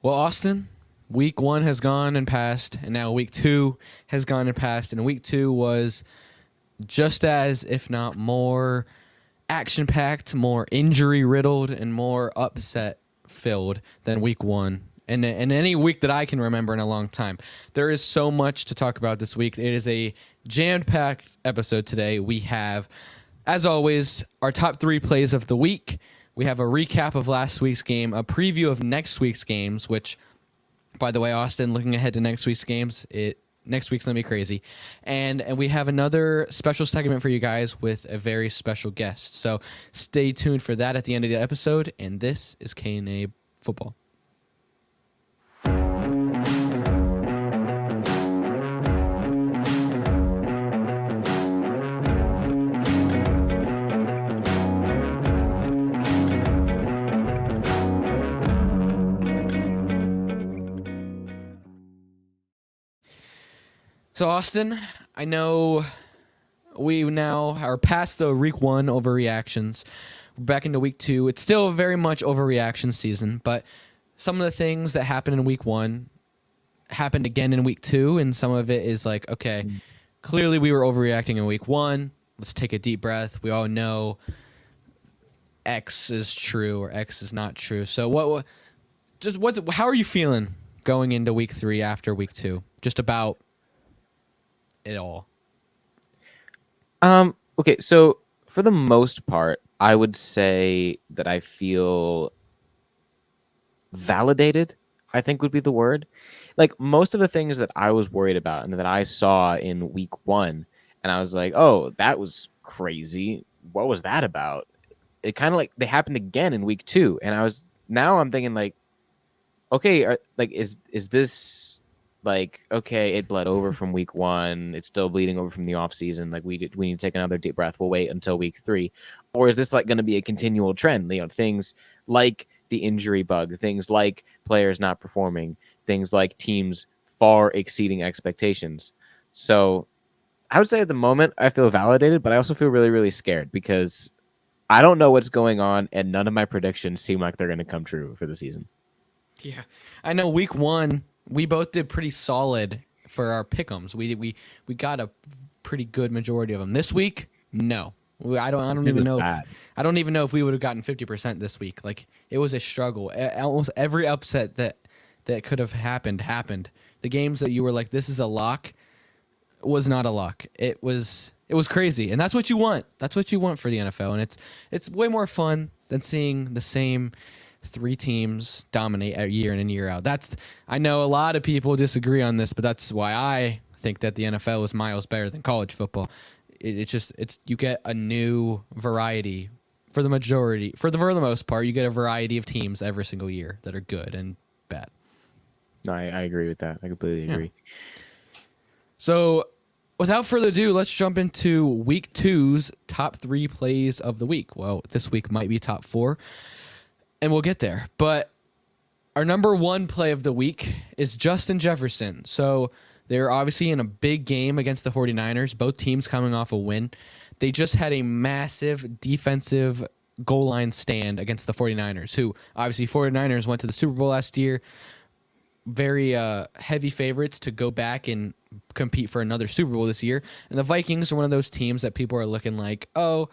Well, Austin, week 1 has gone and passed, and now week 2 has gone and passed, and week 2 was just as, if not more, action-packed, more injury-riddled, and more upset-filled than week 1. And any week that I can remember in a long time. There is so much to talk about this week. It is a jam-packed episode today. We have, as always, our top 3 plays of the week. We have a recap of last week's game, a preview of next week's games, which, by the way, Austin, looking ahead to next week's games, next week's going to be crazy. And we have another special segment for you guys with a very special guest. So stay tuned for that at the end of the episode. And this is K&A Football. So, Austin, I know we now are past the week 1 overreactions. We're back into week 2. It's still very much overreaction season, but some of the things that happened in week 1 happened again in week 2, and some of it is like, okay, clearly we were overreacting in week 1. Let's take a deep breath. We all know X is true or X is not true. So, how are you feeling going into week 3 after week 2? Just about it all. Okay, so for the most part, I would say that I feel validated, I think would be the word. Like most of the things that I was worried about and that I saw in week 1, and I was like, oh, that was crazy. What was that about? It kind of like they happened again in week 2. And I'm thinking like, okay, is this like, okay, it bled over from week 1. It's still bleeding over from the off season. Like we need to take another deep breath. We'll wait until week 3. Or is this like going to be a continual trend? You know, things like the injury bug, things like players not performing, things like teams far exceeding expectations. So I would say at the moment I feel validated, but I also feel really, really scared because I don't know what's going on and none of my predictions seem like they're going to come true for the season. Yeah, I know week 1, we both did pretty solid for our pick'ems. We got a pretty good majority of them. This week, no. I don't even know if we would have gotten 50% this week. Like it was a struggle. Almost every upset that could have happened. The games that you were like, this is a lock, was not a lock. It was crazy, and that's what you want. That's what you want for the NFL, and it's way more fun than seeing the same 3 teams dominate year in and year out. I know a lot of people disagree on this, but that's why I think that the NFL is miles better than college football. You get a new variety for the most part. You get a variety of teams every single year that are good and bad. No, I agree with that. I completely agree. Yeah. So without further ado, let's jump into week 2's top 3 plays of the week. Well, this week might be top 4. And we'll get there. But our number 1 play of the week is Justin Jefferson. So they're obviously in a big game against the 49ers, both teams coming off a win. They just had a massive defensive goal line stand against the 49ers, who obviously 49ers went to the Super Bowl last year. Very heavy favorites to go back and compete for another Super Bowl this year. And the Vikings are one of those teams that people are looking like, oh,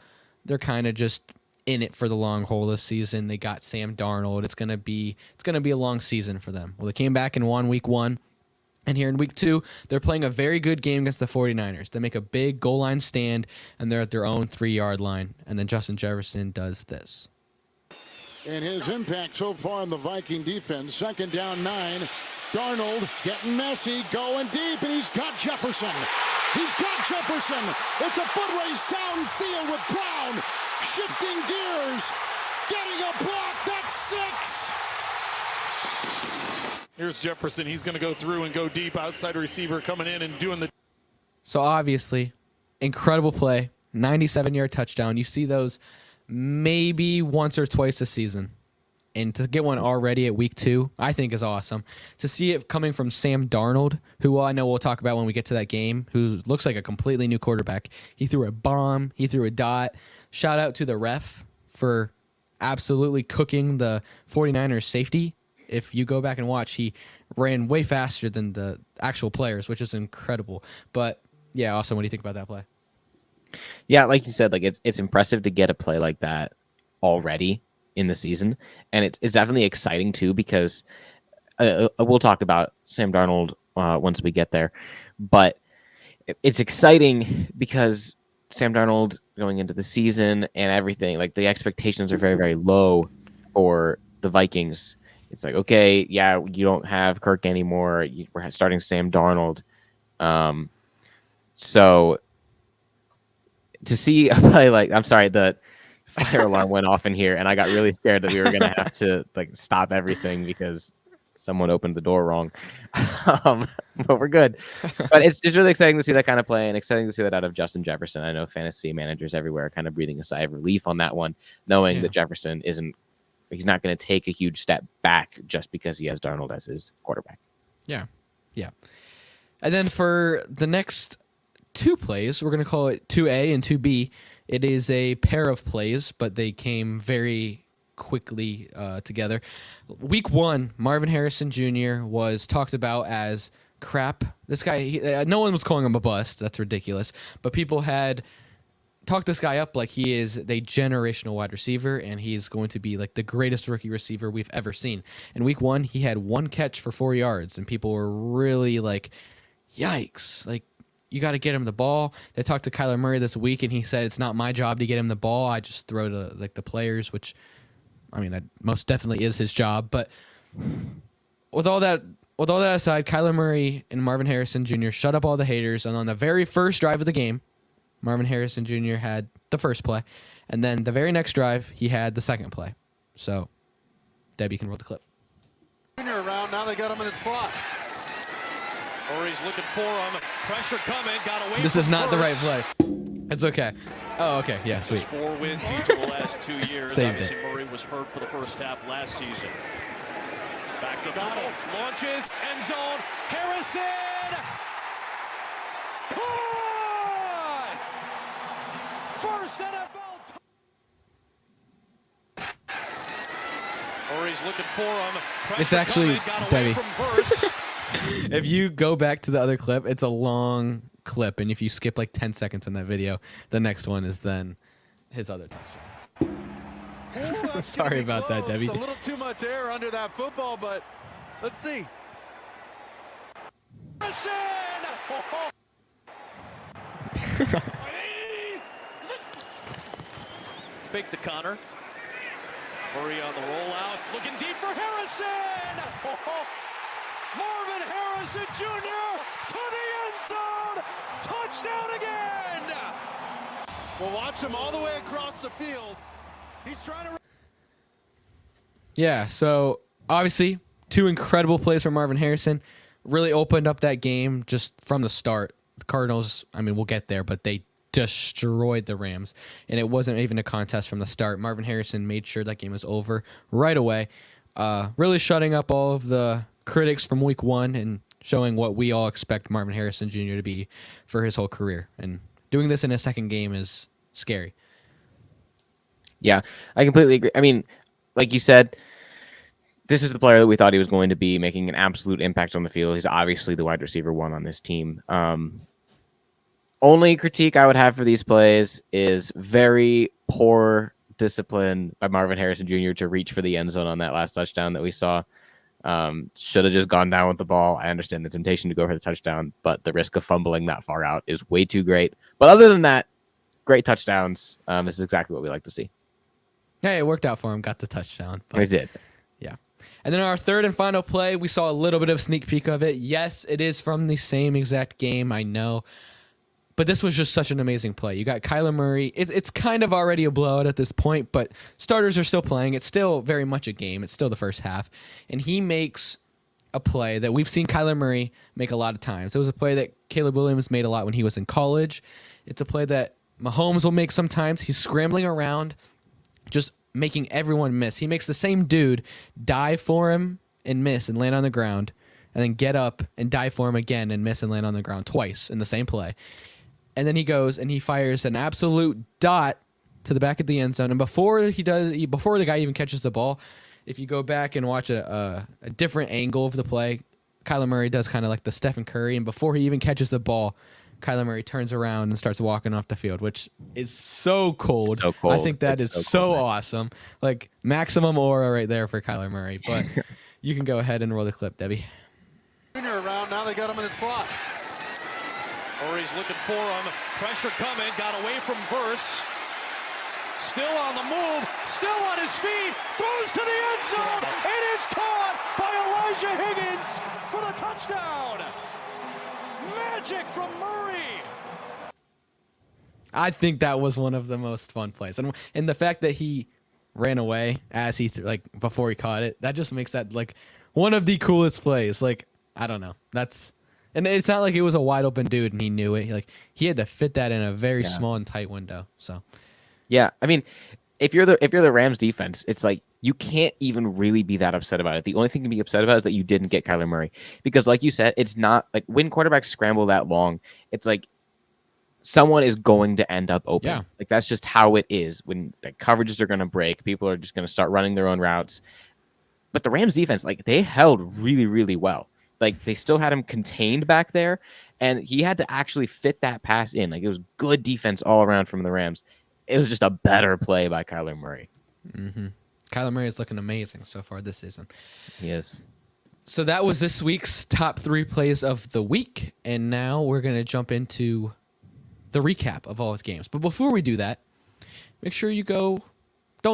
they're kind of just in it for the long haul this season. They got Sam Darnold. It's gonna be a long season for them. Well, they came back and won week 1, and here in week 2, they're playing a very good game against the 49ers. They make a big goal line stand, and they're at their own 3-yard line. And then Justin Jefferson does this. And his impact so far on the Viking defense. 2nd down 9. Darnold getting messy, going deep, and he's got Jefferson. It's a foot race downfield with Brown. Shifting gears, getting a block. That's 6. Here's Jefferson. He's going to go through and go deep. Outside receiver coming in and doing the. So obviously, incredible play, 97-yard touchdown. You see those maybe once or twice a season. And to get one already at week 2, I think is awesome. To see it coming from Sam Darnold, who I know we'll talk about when we get to that game, who looks like a completely new quarterback. He threw a bomb. He threw a dot. Shout out to the ref for absolutely cooking the 49ers safety If you go back and watch, he ran way faster than the actual players, which is incredible. But yeah, Austin, what do you think about that play? Yeah, like you said, like it's impressive to get a play like that already in the season, and it's definitely exciting too because we'll talk about Sam Darnold once we get there, but it's exciting because Sam Darnold going into the season and everything, like the expectations are very, very low for the Vikings. It's like, okay, yeah, you don't have Kirk anymore. We're starting Sam Darnold. So to see a play like, I'm sorry, the fire alarm went off in here, and I got really scared that we were going to have to like stop everything because someone opened the door wrong. But we're good. But it's just really exciting to see that kind of play and exciting to see that out of Justin Jefferson. I know fantasy managers everywhere are kind of breathing a sigh of relief on that one, knowing that Jefferson he's not going to take a huge step back just because he has Darnold as his quarterback. Yeah. And then for the next two plays, we're going to call it 2A and 2B. It is a pair of plays, but they came very quickly together. Week 1, Marvin Harrison Jr. was talked about as crap. This guy, no one was calling him a bust. That's ridiculous. But people had talk this guy up like he is the generational wide receiver, and he's going to be like the greatest rookie receiver we've ever seen. In week 1, he had 1 catch for 4 yards, and people were really like, yikes, like, you got to get him the ball. They talked to Kyler Murray this week, and he said, it's not my job to get him the ball. I just throw to like the players, which, I mean, that most definitely is his job. But with all that aside, Kyler Murray and Marvin Harrison Jr. shut up all the haters, and on the very first drive of the game, Marvin Harrison Jr. had the first play, and then the very next drive, he had the second play. So, Debbie can roll the clip. Around, now they got him in the slot. Murray's looking for him. Pressure coming. Got away. This is not the right play. It's okay. Oh, okay. Yeah, sweet. 4 wins each of the last 2 years. Saved Obviously, it. Murray was hurt for the first half last season. Back to Donald. Launches. End zone. Harrison. Caught! First NFL. Murray's looking for him. Pressure It's actually, coming. Got away Debbie. from Verse. If you go back to the other clip, it's a long clip, and if you skip like 10 seconds in that video, the next one is then his other touchdown. Sorry about that, Debbie. A little too much air under that football, but let's see. Fake to Connor. Murray on the rollout. Looking deep for Harrison. Marvin Harrison Jr. to the end zone. Touchdown again. We'll watch him all the way across the field. He's trying to. Yeah, so obviously 2 incredible plays from Marvin Harrison. Really opened up that game just from the start. The Cardinals, I mean, we'll get there, but they destroyed the Rams, and it wasn't even a contest from the start. Marvin Harrison made sure that game was over right away, really shutting up all of the critics from week 1 and showing what we all expect Marvin Harrison Jr. to be for his whole career. And doing this in his second game is scary. Yeah, I completely agree. I mean, like you said, this is the player that we thought he was going to be, making an absolute impact on the field. He's obviously the wide receiver 1 on this team. Only critique I would have for these plays is very poor discipline by Marvin Harrison Jr. to reach for the end zone on that last touchdown that we saw. Should have just gone down with the ball. I understand the temptation to go for the touchdown, but the risk of fumbling that far out is way too great. But other than that, great touchdowns. This is exactly what we like to see. Hey, it worked out for him. Got the touchdown. But We did. yeah. And then our third and final play, we saw a little bit of sneak peek of it. Yes, it is from the same exact game, I know. But this was just such an amazing play. You got Kyler Murray. It's kind of already a blowout at this point, but starters are still playing. It's still very much a game. It's still the first half. And he makes a play that we've seen Kyler Murray make a lot of times. It was a play that Caleb Williams made a lot when he was in college. It's a play that Mahomes will make sometimes. He's scrambling around, just making everyone miss. He makes the same dude dive for him and miss and land on the ground, and then get up and dive for him again and miss and land on the ground twice in the same play. And then he goes and he fires an absolute dot to the back of the end zone. And before the guy even catches the ball, if you go back and watch a different angle of the play, Kyler Murray does kind of like the Stephen Curry, and before he even catches the ball, Kyler Murray turns around and starts walking off the field, which is so cold. So cold. I think that is so cold, awesome. Like maximum aura right there for Kyler Murray. But you can go ahead and roll the clip, Debbie. Junior around, now they got him in the slot. Murray's looking for him. Pressure coming. Got away from Verse. Still on the move. Still on his feet. Throws to the end zone. It is caught by Elijah Higgins for the touchdown. Magic from Murray. I think that was one of the most fun plays, and the fact that he ran away as he before he caught it, that just makes that like one of the coolest plays. Like I don't know, and it's not like it was a wide open dude and he knew it. Like he had to fit that in a very small and tight window. So yeah, I mean, if you're the Rams defense, it's like you can't even really be that upset about it. The only thing to be upset about is that you didn't get Kyler Murray, because like you said, it's not like when quarterbacks scramble that long, it's like someone is going to end up open. Yeah. Like that's just how it is. When the coverages are going to break, people are just going to start running their own routes. But the Rams defense, like they held really, really well. Like they still had him contained back there, and he had to actually fit that pass in. Like it was good defense all around from the Rams. It was just a better play by Kyler Murray. Mm-hmm. Kyler Murray is looking amazing so far this season. He is. So that was this week's top 3 plays of the week, and now we're going to jump into the recap of all of the games. But before we do that, make sure you don't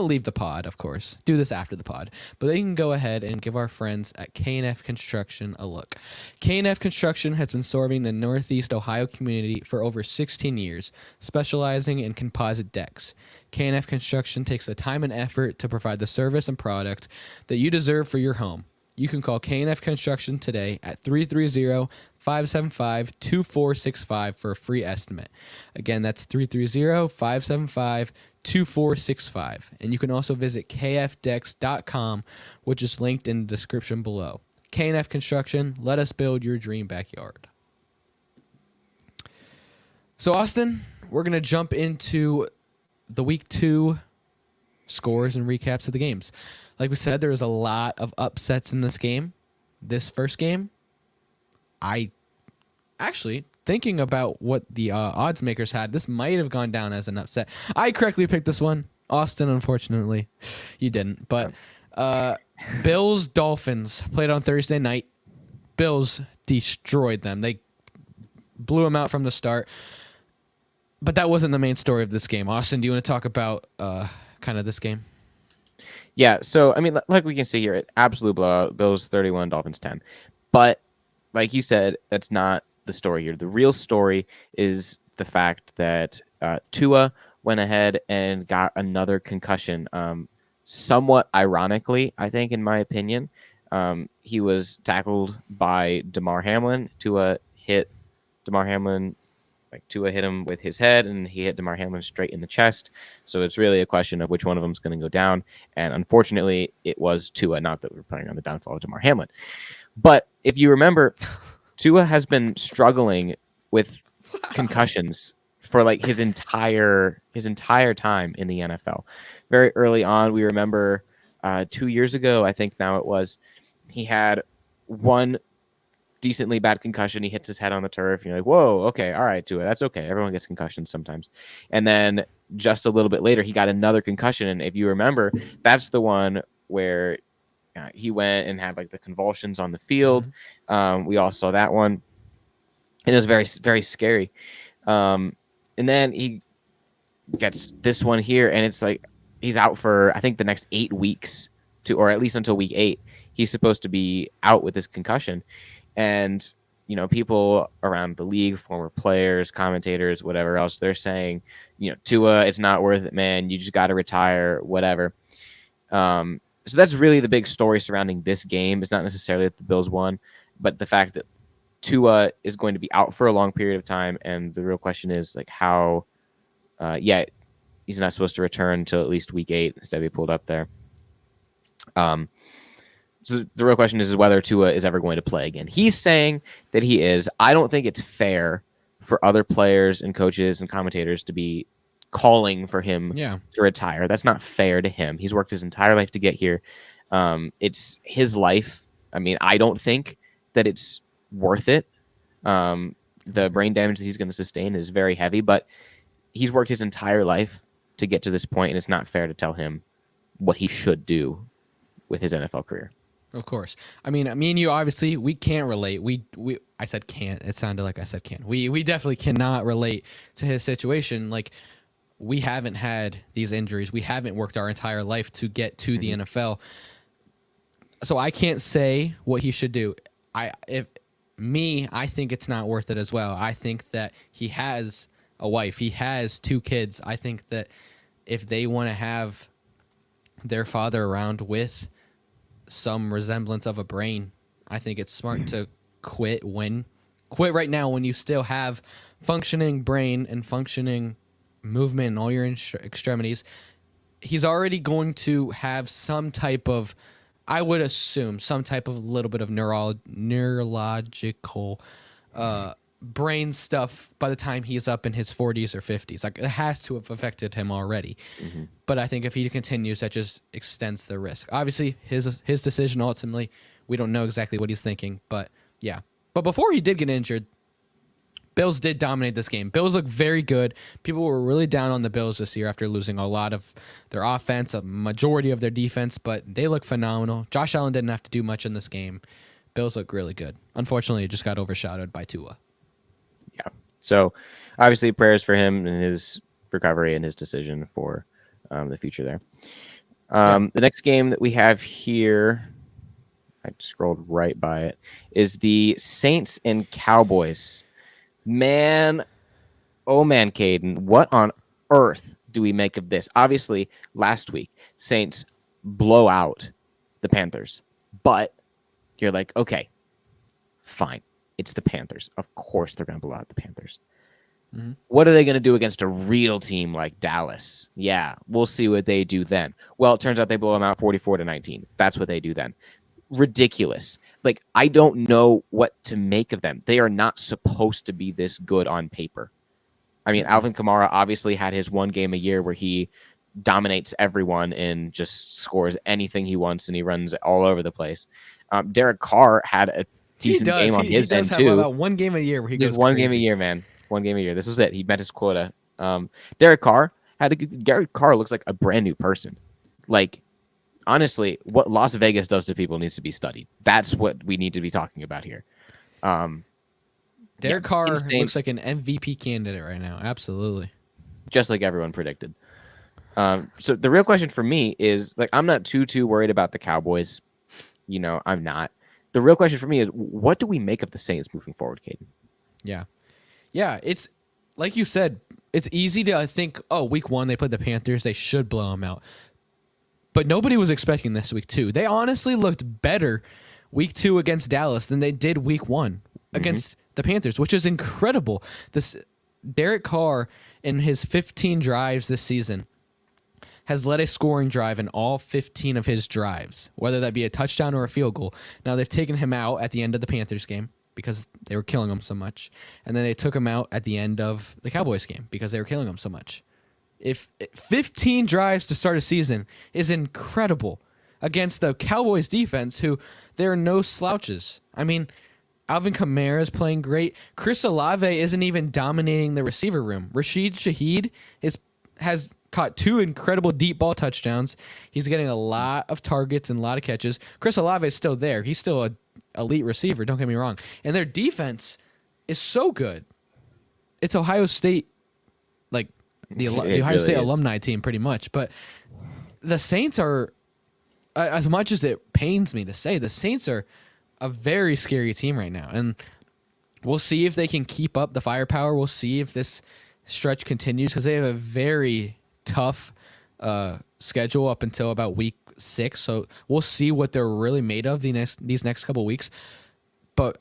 leave the pod, of course. Do this after the pod. But then you can go ahead and give our friends at K&F Construction a look. K&F Construction has been serving the Northeast Ohio community for over 16 years, specializing in composite decks. K&F Construction takes the time and effort to provide the service and product that you deserve for your home. You can call K&F Construction today at 330-575-2465 for a free estimate. Again, that's 330-575-2465. And you can also visit kfdex.com, which is linked in the description below. K&F Construction, let us build your dream backyard. So, Austin, we're going to jump into the Week 2 scores and recaps of the games. Like we said, there was a lot of upsets in this game. This first game, I actually, thinking about what the odds makers had, this might have gone down as an upset. I correctly picked this one. Austin, unfortunately, you didn't. But Bills Dolphins played on Thursday night. Bills destroyed them. They blew them out from the start. But that wasn't the main story of this game. Austin, do you want to talk about kind of this game? Yeah, so, I mean, like we can see here, absolute blowout, Bills 31, Dolphins 10. But, like you said, that's not the story here. The real story is the fact that Tua went ahead and got another concussion. Somewhat ironically, I think, in my opinion. He was tackled by Damar Hamlin. Tua hit him with his head, and he hit Damar Hamlin straight in the chest. So it's really a question of which one of them is going to go down. And unfortunately, it was Tua, not that we're playing on the downfall of Damar Hamlin. But if you remember, Tua has been struggling with concussions for like his entire time in the NFL. Very early on, we remember 2 years ago, I think now it was, he had one decently bad concussion. He hits his head on the turf. You're like, whoa, okay, all right, Tua, that's okay. Everyone gets concussions sometimes. And then just a little bit later, he got another concussion. And if you remember, that's the one where he went and had like the convulsions on the field. We all saw that one. And it was very, very scary. And then he gets this one here, and it's like he's out for, I think, the next 8 weeks, or at least until week 8. He's supposed to be out with this concussion. And, you know, people around the league, former players, commentators, whatever else, they're saying, you know, Tua, it's not worth it, man. You just got to retire, whatever. So that's really the big story surrounding this game. It's not necessarily that the Bills won, but the fact that Tua is going to be out for a long period of time. And the real question is, like, how, he's not supposed to return until at least week 8, as Debbie pulled up there. So the real question is whether Tua is ever going to play again. He's saying that he is. I don't think it's fair for other players and coaches and commentators to be calling for him to retire. That's not fair to him. He's worked his entire life to get here. It's his life. I mean, I don't think that it's worth it. The brain damage that he's going to sustain is very heavy, but he's worked his entire life to get to this point, and it's not fair to tell him what he should do with his NFL career. Of course. I mean, me and you, obviously, we can't relate. I said can't. It sounded like I said can. We definitely cannot relate to his situation. Like, we haven't had these injuries. We haven't worked our entire life to get to the NFL. So I can't say what he should do. I think it's not worth it as well. I think that he has a wife. He has 2 kids. I think that if they want to have their father around with some resemblance of a brain, I think it's smart to quit right now when you still have functioning brain and functioning movement in all your extremities. He's already going to have some type of, I would assume, some type of little bit of neurological brain stuff by the time he's up in his 40s or 50s. Like, it has to have affected him already. But I think if he continues, that just extends the risk. Obviously, his decision ultimately, we don't know exactly what he's thinking, but yeah. But before he did get injured, Bills did dominate this game. Bills look very good. People were really down on the Bills this year after losing a lot of their offense, a majority of their defense, but they look phenomenal. Josh Allen didn't have to do much in this game. Bills look really good. Unfortunately, it just got overshadowed by Tua. Yeah. So, obviously, prayers for him and his recovery and his decision for the future there. The next game that we have here, I scrolled right by it, is the Saints and Cowboys. Man, oh man, Kadin, what on earth do we make of this? Obviously, last week, Saints blow out the Panthers. But you're like, okay, fine. It's the Panthers. Of course they're going to blow out the Panthers. What are they going to do against a real team like Dallas? Yeah, we'll see what they do then. Well, it turns out they blow them out 44-19. That's what they do then. Ridiculous. Like, I don't know what to make of them. They are not supposed to be this good on paper. I mean, Alvin Kamara obviously had his one game a year where he dominates everyone and just scores anything he wants, and he runs all over the place. Derek Carr had a decent game on his end too. About one game a year where he goes one crazy. game a year, man. One game a year. This was it. He met his quota. Derek Carr looks like a brand new person. Like, honestly, what Las Vegas does to people needs to be studied. That's what we need to be talking about here. Derek Carr looks like an MVP candidate right now. Absolutely. Just like everyone predicted. So the real question for me is, like, I'm not too worried about the Cowboys. You know, I'm not. The real question for me is, what do we make of the Saints moving forward, Kadin? Yeah, it's like you said, it's easy to think, oh, week 1, they played the Panthers, they should blow them out. But nobody was expecting this week 2. They honestly looked better week 2 against Dallas than they did week 1 against the Panthers, which is incredible. This Derek Carr, in his 15 drives this season, has led a scoring drive in all 15 of his drives, whether that be a touchdown or a field goal. Now, they've taken him out at the end of the Panthers game because they were killing him so much. And then they took him out at the end of the Cowboys game because they were killing him so much. If 15 drives to start a season is incredible against the Cowboys defense, who there are no slouches. I mean, Alvin Kamara is playing great. Chris Olave isn't even dominating the receiver room. Rashid Shaheed has caught 2 incredible deep ball touchdowns. He's getting a lot of targets and a lot of catches. Chris Olave is still there. He's still an elite receiver, don't get me wrong. And their defense is so good. It's Ohio State, like the Ohio State alumni team pretty much. But the Saints are, as much as it pains me to say, the Saints are a very scary team right now. And we'll see if they can keep up the firepower. We'll see if this stretch continues because they have a very tough schedule up until about week 6. So we'll see what they're really made of these next couple weeks. But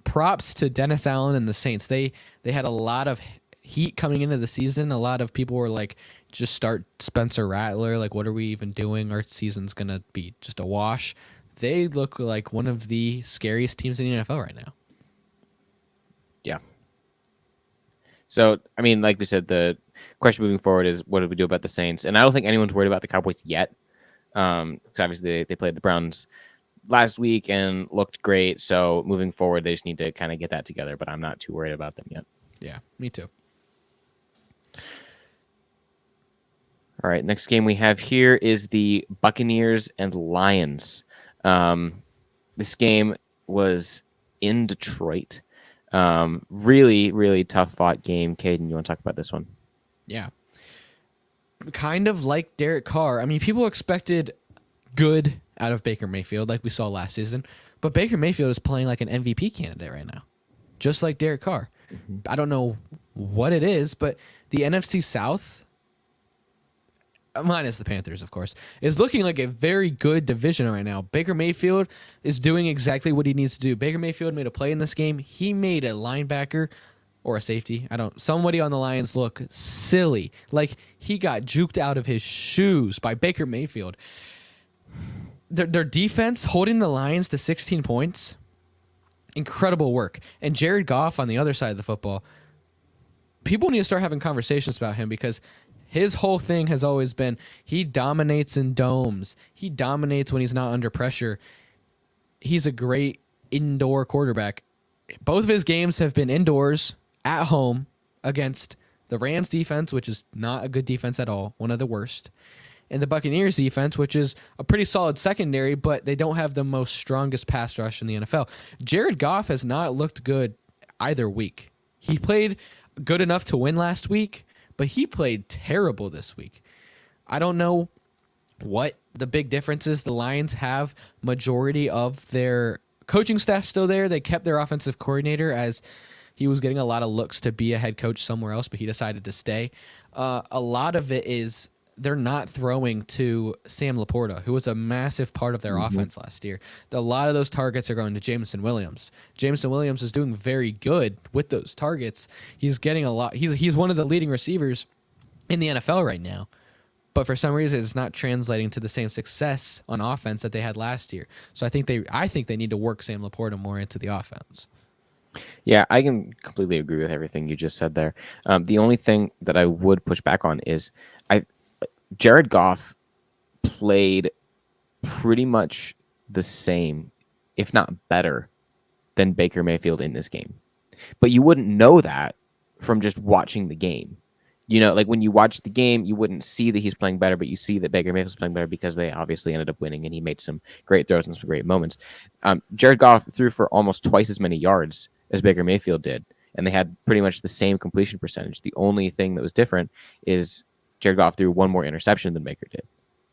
props to Dennis Allen and the Saints. They had a lot of heat coming into the season. A lot of people were like, just start Spencer Rattler. Like, what are we even doing? Our season's going to be just a wash. They look like one of the scariest teams in the NFL right now. Yeah. So, I mean, like we said, the question moving forward is, what do we do about the Saints? And I don't think anyone's worried about the Cowboys yet. Because obviously they played the Browns last week and looked great. So moving forward, they just need to kind of get that together. But I'm not too worried about them yet. Yeah, me too. All right, next game we have here is the Buccaneers and Lions. This game was in Detroit. Really, really tough fought game. Kadin, you want to talk about this one? Yeah. Kind of like Derek Carr. I mean, people expected good out of Baker Mayfield like we saw last season, but Baker Mayfield is playing like an MVP candidate right now, just like Derek Carr. I don't know what it is, but the NFC South, minus the Panthers, of course, is looking like a very good division right now. Baker Mayfield is doing exactly what he needs to do. Baker Mayfield made a play in this game. He made a linebacker or a safety. Somebody on the Lions look silly. Like he got juked out of his shoes by Baker Mayfield. Their defense holding the Lions to 16 points. Incredible work. And Jared Goff on the other side of the football. People need to start having conversations about him because his whole thing has always been he dominates in domes. He dominates when he's not under pressure. He's a great indoor quarterback. Both of his games have been indoors at home against the Rams defense, which is not a good defense at all, one of the worst, and the Buccaneers defense, which is a pretty solid secondary, but they don't have the most strongest pass rush in the NFL. Jared Goff has not looked good either week. He played good enough to win last week, but he played terrible this week. I don't know what the big difference is. The Lions have majority of their coaching staff still there. They kept their offensive coordinator as he was getting a lot of looks to be a head coach somewhere else, but he decided to stay. A lot of it is they're not throwing to Sam Laporta, who was a massive part of their offense last year. A lot of those targets are going to Jameson Williams. Jameson Williams is doing very good with those targets. He's getting a lot. He's one of the leading receivers in the NFL right now. But for some reason, it's not translating to the same success on offense that they had last year. So I think they need to work Sam Laporta more into the offense. Yeah, I can completely agree with everything you just said there. The only thing that I would push back on is Jared Goff played pretty much the same, if not better, than Baker Mayfield in this game. But you wouldn't know that from just watching the game. You know, like when you watch the game, you wouldn't see that he's playing better, but you see that Baker Mayfield's playing better because they obviously ended up winning and he made some great throws and some great moments. Jared Goff threw for almost twice as many yards as Baker Mayfield did, and they had pretty much the same completion percentage. The only thing that was different is Jared Goff threw one more interception than Baker did.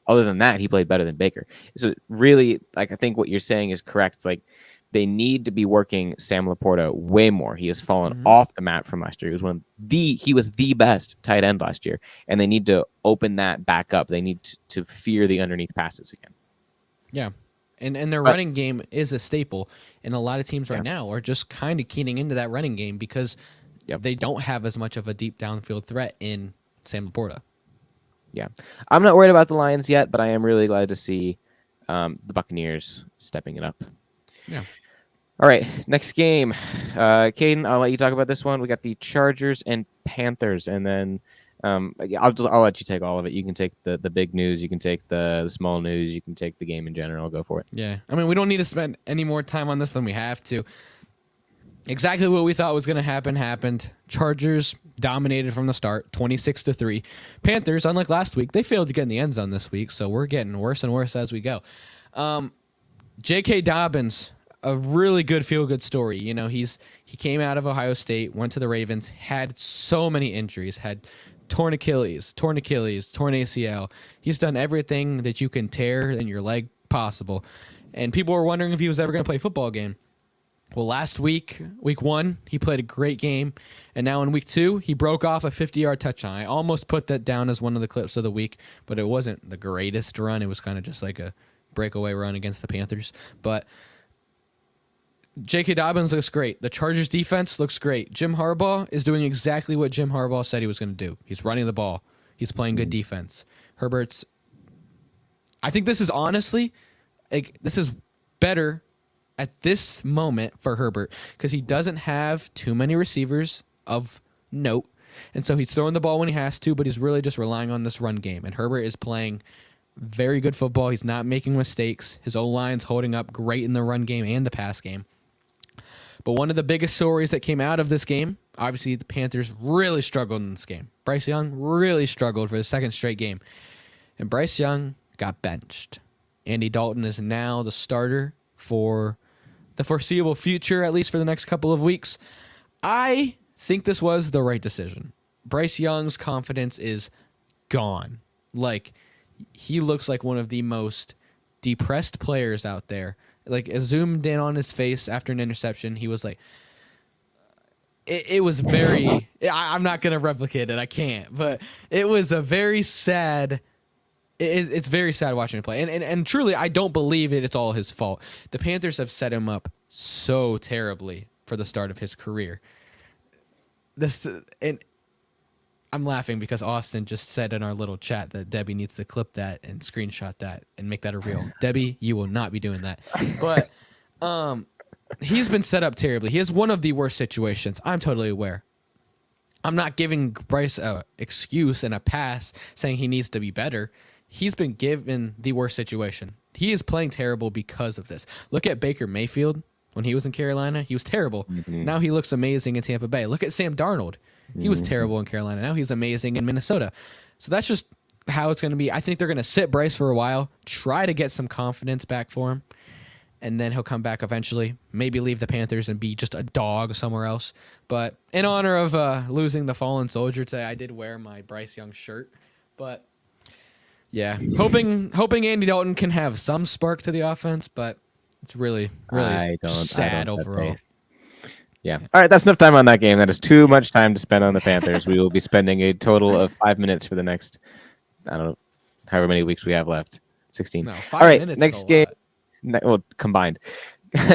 Other than that, he played better than Baker. So really, like I think what you're saying is correct. Like they need to be working Sam Laporta way more. He has fallen off the map from last year. He was the best tight end last year, and they need to open that back up. They need to fear the underneath passes again. Yeah. And their running game is a staple, and a lot of teams right now are just kind of keying into that running game because they don't have as much of a deep downfield threat in Sam Laporta. Yeah. I'm not worried about the Lions yet, but I am really glad to see the Buccaneers stepping it up. Yeah. All right, next game. Kadin, I'll let you talk about this one. We got the Chargers and Panthers, and then I'll let you take all of it. You can take the big news, you can take the small news, you can take the game in general. Go for it. Yeah. I mean, we don't need to spend any more time on this than we have to. Exactly what we thought was going to happen happened. Chargers dominated from the start, 26-3. Panthers, unlike last week, they failed to get in the end zone this week, so we're getting worse and worse as we go. J.K. Dobbins, a really good feel-good story. You know, he came out of Ohio State, went to the Ravens, had so many injuries, had torn Achilles, torn ACL. He's done everything that you can tear in your leg possible. And people were wondering if he was ever going to play a football game. Well, last week, week 1, he played a great game. And now in week 2, he broke off a 50-yard touchdown. I almost put that down as one of the clips of the week, but it wasn't the greatest run. It was kind of just like a breakaway run against the Panthers. But J.K. Dobbins looks great. The Chargers defense looks great. Jim Harbaugh is doing exactly what Jim Harbaugh said he was going to do. He's running the ball. He's playing good defense. I think this is honestly, this is better at this moment for Herbert because he doesn't have too many receivers of note. And so he's throwing the ball when he has to, but he's really just relying on this run game. And Herbert is playing very good football. He's not making mistakes. His O-line's holding up great in the run game and the pass game. But one of the biggest stories that came out of this game, obviously the Panthers really struggled in this game. Bryce Young really struggled for the second straight game. And Bryce Young got benched. Andy Dalton is now the starter for the foreseeable future, at least for the next couple of weeks. I think this was the right decision. Bryce Young's confidence is gone. Like, he looks like one of the most depressed players out there. Like, zoomed in on his face after an interception, he was like, it was very, I'm not going to replicate it, I can't, but it was a very sad, it's very sad watching him play. And truly, I don't believe it's all his fault. The Panthers have set him up so terribly for the start of his career. And I'm laughing because Austin just said in our little chat that Debbie needs to clip that and screenshot that and make that a reel. Debbie, you will not be doing that. But he's been set up terribly. He has one of the worst situations. I'm totally aware. I'm not giving Bryce an excuse and a pass saying he needs to be better. He's been given the worst situation. He is playing terrible because of this. Look at Baker Mayfield. When he was in Carolina, he was terrible. Mm-hmm. Now he looks amazing in Tampa Bay. Look at Sam Darnold. He was terrible in Carolina. Now he's amazing in Minnesota. So that's just how it's going to be. I think they're going to sit Bryce for a while, try to get some confidence back for him, and then he'll come back eventually. Maybe leave the Panthers and be just a dog somewhere else. But in honor of losing the fallen soldier today, I did wear my Bryce Young shirt. But yeah, hoping Andy Dalton can have some spark to the offense, but it's really sad overall. Yeah. All right, that's enough time on that game. That is too much time to spend on the Panthers. We will be spending a total of 5 minutes for the next, I don't know, however many weeks we have left. 16. No, 5 All right, minutes next game. Well, combined.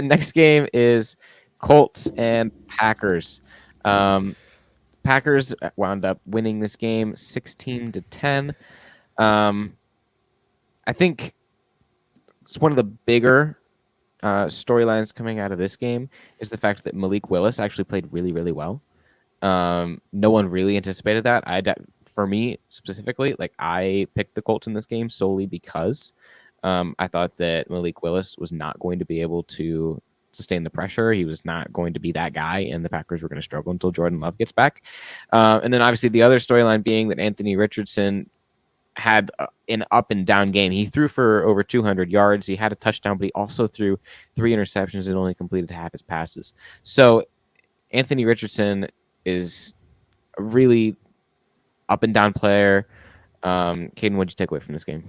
Next game is Colts and Packers. Packers wound up winning this game 16-10. I think it's one of the bigger storylines coming out of this game is the fact that Malik Willis actually played really, really well. No one really anticipated that. For me specifically, like, I picked the Colts in this game solely because I thought that Malik Willis was not going to be able to sustain the pressure. He was not going to be that guy, and the Packers were going to struggle until Jordan Love gets back. And then obviously the other storyline being that Anthony Richardson had an up and down game. He threw for over 200 yards. He had a touchdown, but he also threw 3 interceptions and only completed half his passes. So Anthony Richardson is a really up and down player. Kadin, what'd you take away from this game?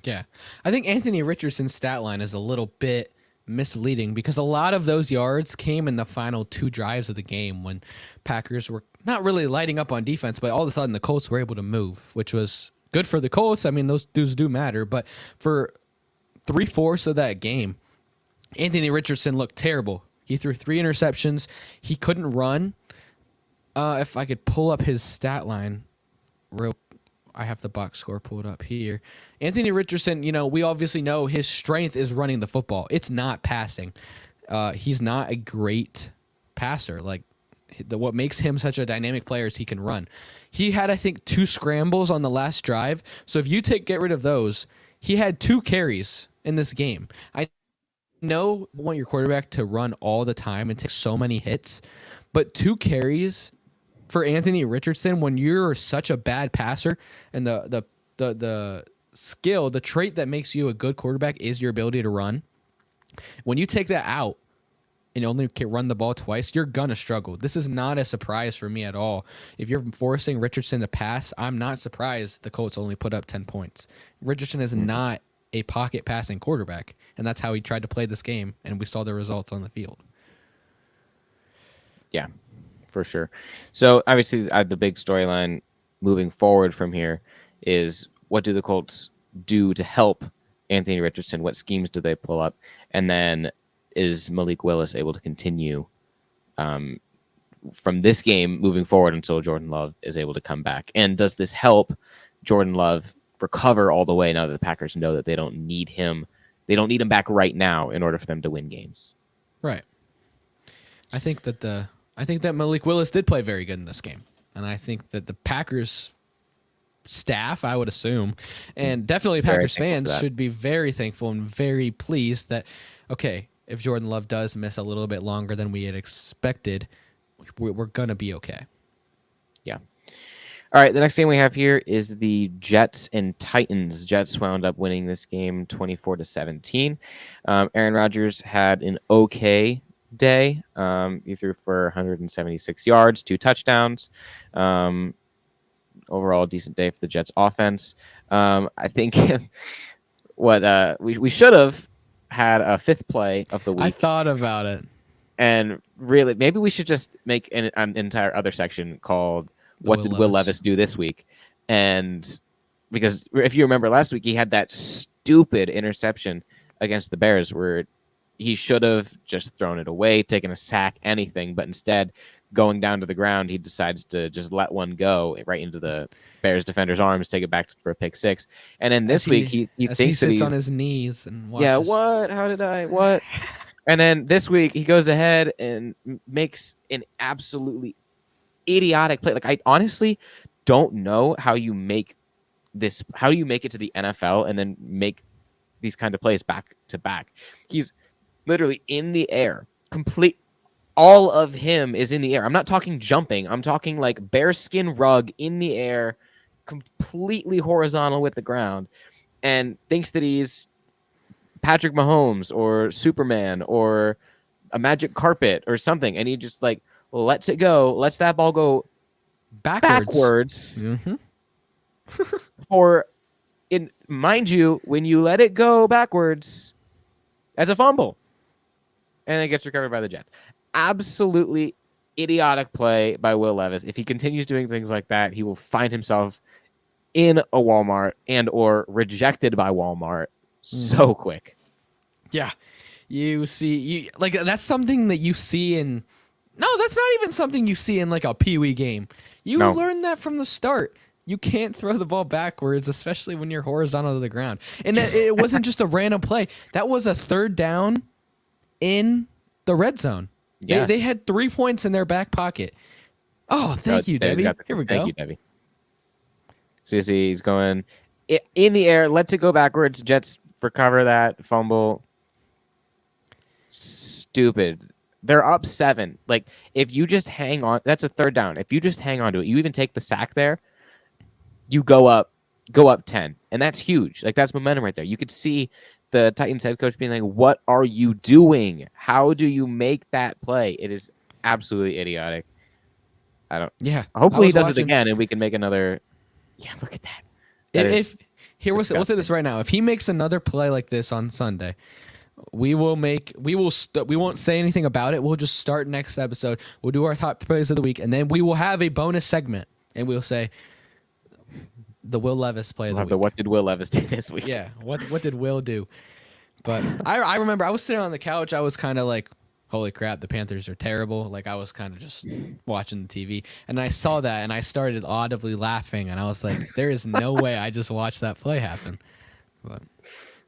Yeah, I think Anthony Richardson's stat line is a little bit misleading because a lot of those yards came in the final 2 drives of the game when Packers were not really lighting up on defense, but all of a sudden the Colts were able to move, which was good for the Colts. I mean, those dudes do matter, but for 3/4 of that game, Anthony Richardson looked terrible. He threw 3 interceptions. He couldn't run. If I could pull up his stat line I have the box score pulled up here. Anthony Richardson, we obviously know his strength is running the football. It's not passing. He's not a great passer. Like, what makes him such a dynamic player is he can run. He had, I think, 2 scrambles on the last drive. So if you get rid of those, he had 2 carries in this game. I know you want your quarterback to run all the time and take so many hits, but 2 carries for Anthony Richardson when you're such a bad passer, and the skill, the trait that makes you a good quarterback is your ability to run. When you take that out and only can run the ball twice, you're gonna struggle. This is not a surprise for me at all. If you're forcing Richardson to pass, I'm not surprised the Colts only put up 10 points. Richardson is not a pocket passing quarterback, and that's how he tried to play this game, and we saw the results on the field. Yeah, for sure. So obviously the big storyline moving forward from here is, what do the Colts do to help Anthony Richardson? What schemes do they pull up? And then is Malik Willis able to continue from this game moving forward until Jordan Love is able to come back? And does this help Jordan Love recover all the way now that the Packers know that they don't need him? They don't need him back right now in order for them to win games. Right. I think that Malik Willis did play very good in this game. And I think that the Packers staff, I would assume. And definitely Very Packers thankful for fans that. should be very thankful and very pleased that, okay, if Jordan Love does miss a little bit longer than we had expected, we're going to be okay. Yeah. All right, the next game we have here is the Jets and Titans. Jets wound up winning this game 24-17. Aaron Rodgers had an okay day. He threw for 176 yards, 2 touchdowns. Overall, decent day for the Jets offense. I think what we should have had a 5th play of the week. I thought about it. And really, maybe we should just make an entire other section called "What did Will Levis do this week?" And because if you remember last week, he had that stupid interception against the Bears where he should have just thrown it away, taken a sack, anything, but instead, going down to the ground, he decides to just let one go right into the Bears defender's arms, take it back for a pick 6. And then this week, he thinks he that sits he's on his knees and watches. yeah, what? How did I? What? And then this week, he goes ahead and makes an absolutely idiotic play. Like, I honestly don't know how you make this. How do you make it to the NFL and then make these kind of plays back to back? He's literally in the air. All of him is in the air. I'm not talking jumping. I'm talking like bearskin rug in the air, completely horizontal with the ground, and thinks that he's Patrick Mahomes or Superman or a magic carpet or something. And he just like lets it go, lets that ball go backwards. Mm-hmm. Mind you, when you let it go backwards, that's a fumble. And it gets recovered by the Jets. Absolutely idiotic play by Will Levis. If he continues doing things like that, he will find himself in a Walmart and or rejected by Walmart so quick. Yeah. That's something that you see in... No, that's not even something you see in like a Pee-wee game. You learn that from the start. You can't throw the ball backwards, especially when you're horizontal to the ground. And it wasn't just a random play. That was a 3rd down in the red zone. Yes. They had 3 points in their back pocket. Oh, thank you, Debbie. Here we go. Thank you, Debbie. So you see he's going in the air, lets it go backwards. Jets recover that fumble. Stupid. They're up 7. Like, if you just hang on, that's a 3rd down. If you just hang on to it, you even take the sack there, you go up 10. And that's huge. Like, that's momentum right there. You could see the Titans head coach being like, what are you doing? How do you make that play? It is absolutely idiotic. Hopefully he does it again and we can make another. Yeah, look at that. We'll say this right now. If he makes another play like this on Sunday, we won't say anything about it. We'll just start next episode. We'll do our top plays of the week, and then we will have a bonus segment, and we'll say the Will Levis play of the week. What did Will Levis do this week? Yeah, what did Will do? But I remember I was sitting on the couch. I was kind of like, holy crap, the Panthers are terrible. Like, I was kind of just watching the TV, and I saw that, and I started audibly laughing, and I was like, there is no way I just watched that play happen. But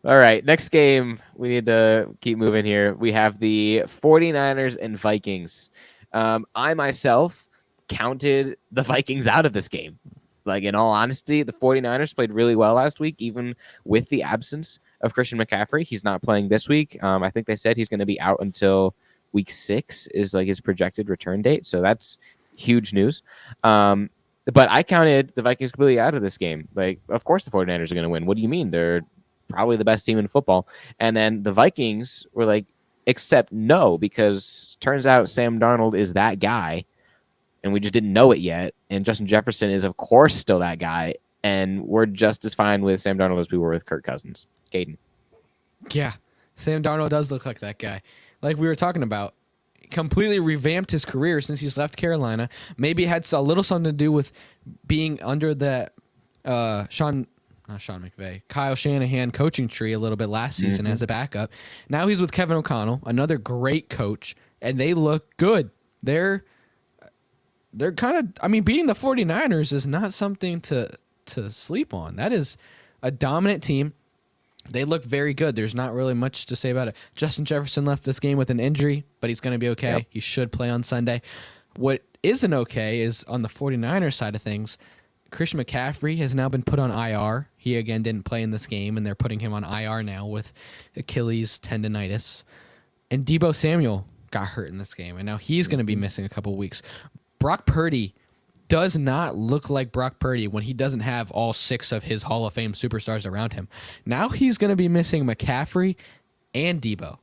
all right, next game. We need to keep moving here. We have the 49ers and Vikings. I myself counted the Vikings out of this game. Like, in all honesty, the 49ers played really well last week, even with the absence of Christian McCaffrey. He's not playing this week. I think they said he's going to be out until week 6 is like his projected return date. So that's huge news. But I counted the Vikings completely out of this game. Like, of course the 49ers are going to win. What do you mean? They're probably the best team in football. And then the Vikings were like, except no, because turns out Sam Darnold is that guy. And we just didn't know it yet. And Justin Jefferson is, of course, still that guy. And we're just as fine with Sam Darnold as we were with Kirk Cousins. Kadin. Yeah, Sam Darnold does look like that guy. Like we were talking about, completely revamped his career since he's left Carolina. Maybe it had a little something to do with being under that Kyle Shanahan coaching tree a little bit last season as a backup. Now he's with Kevin O'Connell, another great coach, and they look good. They're kind of, beating the 49ers is not something to sleep on. That is a dominant team. They look very good. There's not really much to say about it. Justin Jefferson left this game with an injury, but he's going to be okay. Yep. He should play on Sunday. What isn't okay is on the 49ers side of things, Christian McCaffrey has now been put on IR. He again didn't play in this game, and they're putting him on IR now with Achilles tendonitis. And Deebo Samuel got hurt in this game, and now he's going to be missing a couple weeks. Brock Purdy does not look like Brock Purdy when he doesn't have all 6 of his Hall of Fame superstars around him. Now he's going to be missing McCaffrey and Deebo.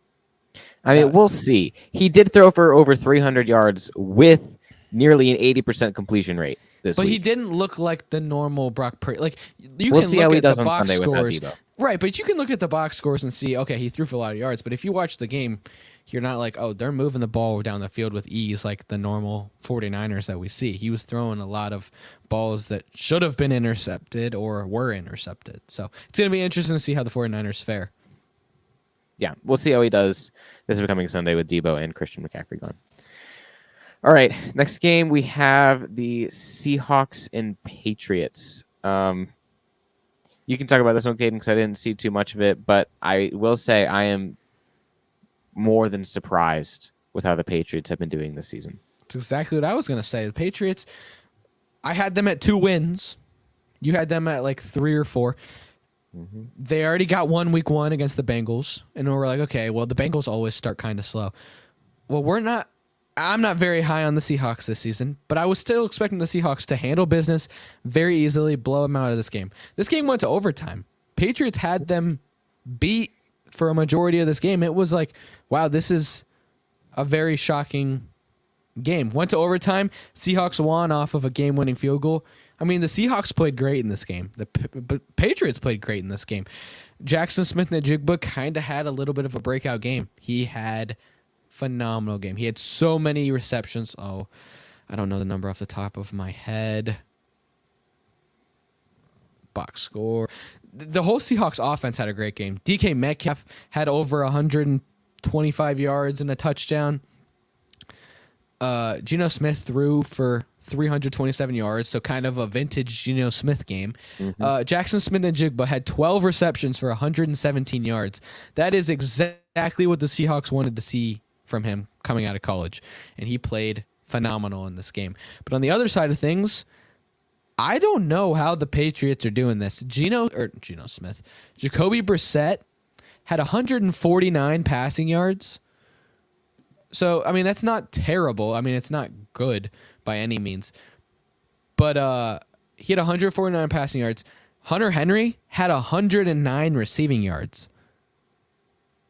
I mean, we'll see. He did throw for over 300 yards with nearly an 80% completion rate this but week. he didn't look like the normal Brock Purdy. Like you We'll can see look how he at does the on box Sunday without scores, Deebo. right? But you can look at the box scores and see, okay, he threw for a lot of yards. But if you watch the game, you're not like, oh, they're moving the ball down the field with ease like the normal 49ers that we see. He was throwing a lot of balls that should have been intercepted or were intercepted. So it's going to be interesting to see how the 49ers fare. Yeah, we'll see how he does this coming Sunday with Deebo and Christian McCaffrey gone. All right, next game we have the Seahawks and Patriots. You can talk about this one, Kadin, because I didn't see too much of it, but I will say I am more than surprised with how the Patriots have been doing this season. That's exactly what I was going to say. The Patriots, I had them at 2 wins. You had them at like 3 or 4. Mm-hmm. They already got one week 1 against the Bengals, and we're like, okay, well, the Bengals always start kind of slow. Well, I'm not very high on the Seahawks this season, but I was still expecting the Seahawks to handle business very easily, blow them out of this game. This game went to overtime. Patriots had them beat for a majority of this game. It was like, wow, this is a very shocking game. Went to overtime. Seahawks won off of a game-winning field goal. I mean, the Seahawks played great in this game. The Patriots played great in this game. Jackson Smith-Njigba kind of had a little bit of a breakout game. He had phenomenal game. He had so many receptions. Oh, I don't know the number off the top of my head. Box score. The whole Seahawks offense had a great game. DK Metcalf had over 125 yards and a touchdown. Geno Smith threw for 327 yards, so kind of a vintage Geno Smith game. Mm-hmm. Jackson Smith-Njigba had 12 receptions for 117 yards. That is exactly what the Seahawks wanted to see from him coming out of college, and he played phenomenal in this game. But on the other side of things, I don't know how the Patriots are doing this. Jacoby Brissett had 149 passing yards. So, I mean, that's not terrible. I mean, it's not good by any means. But he had 149 passing yards. Hunter Henry had 109 receiving yards.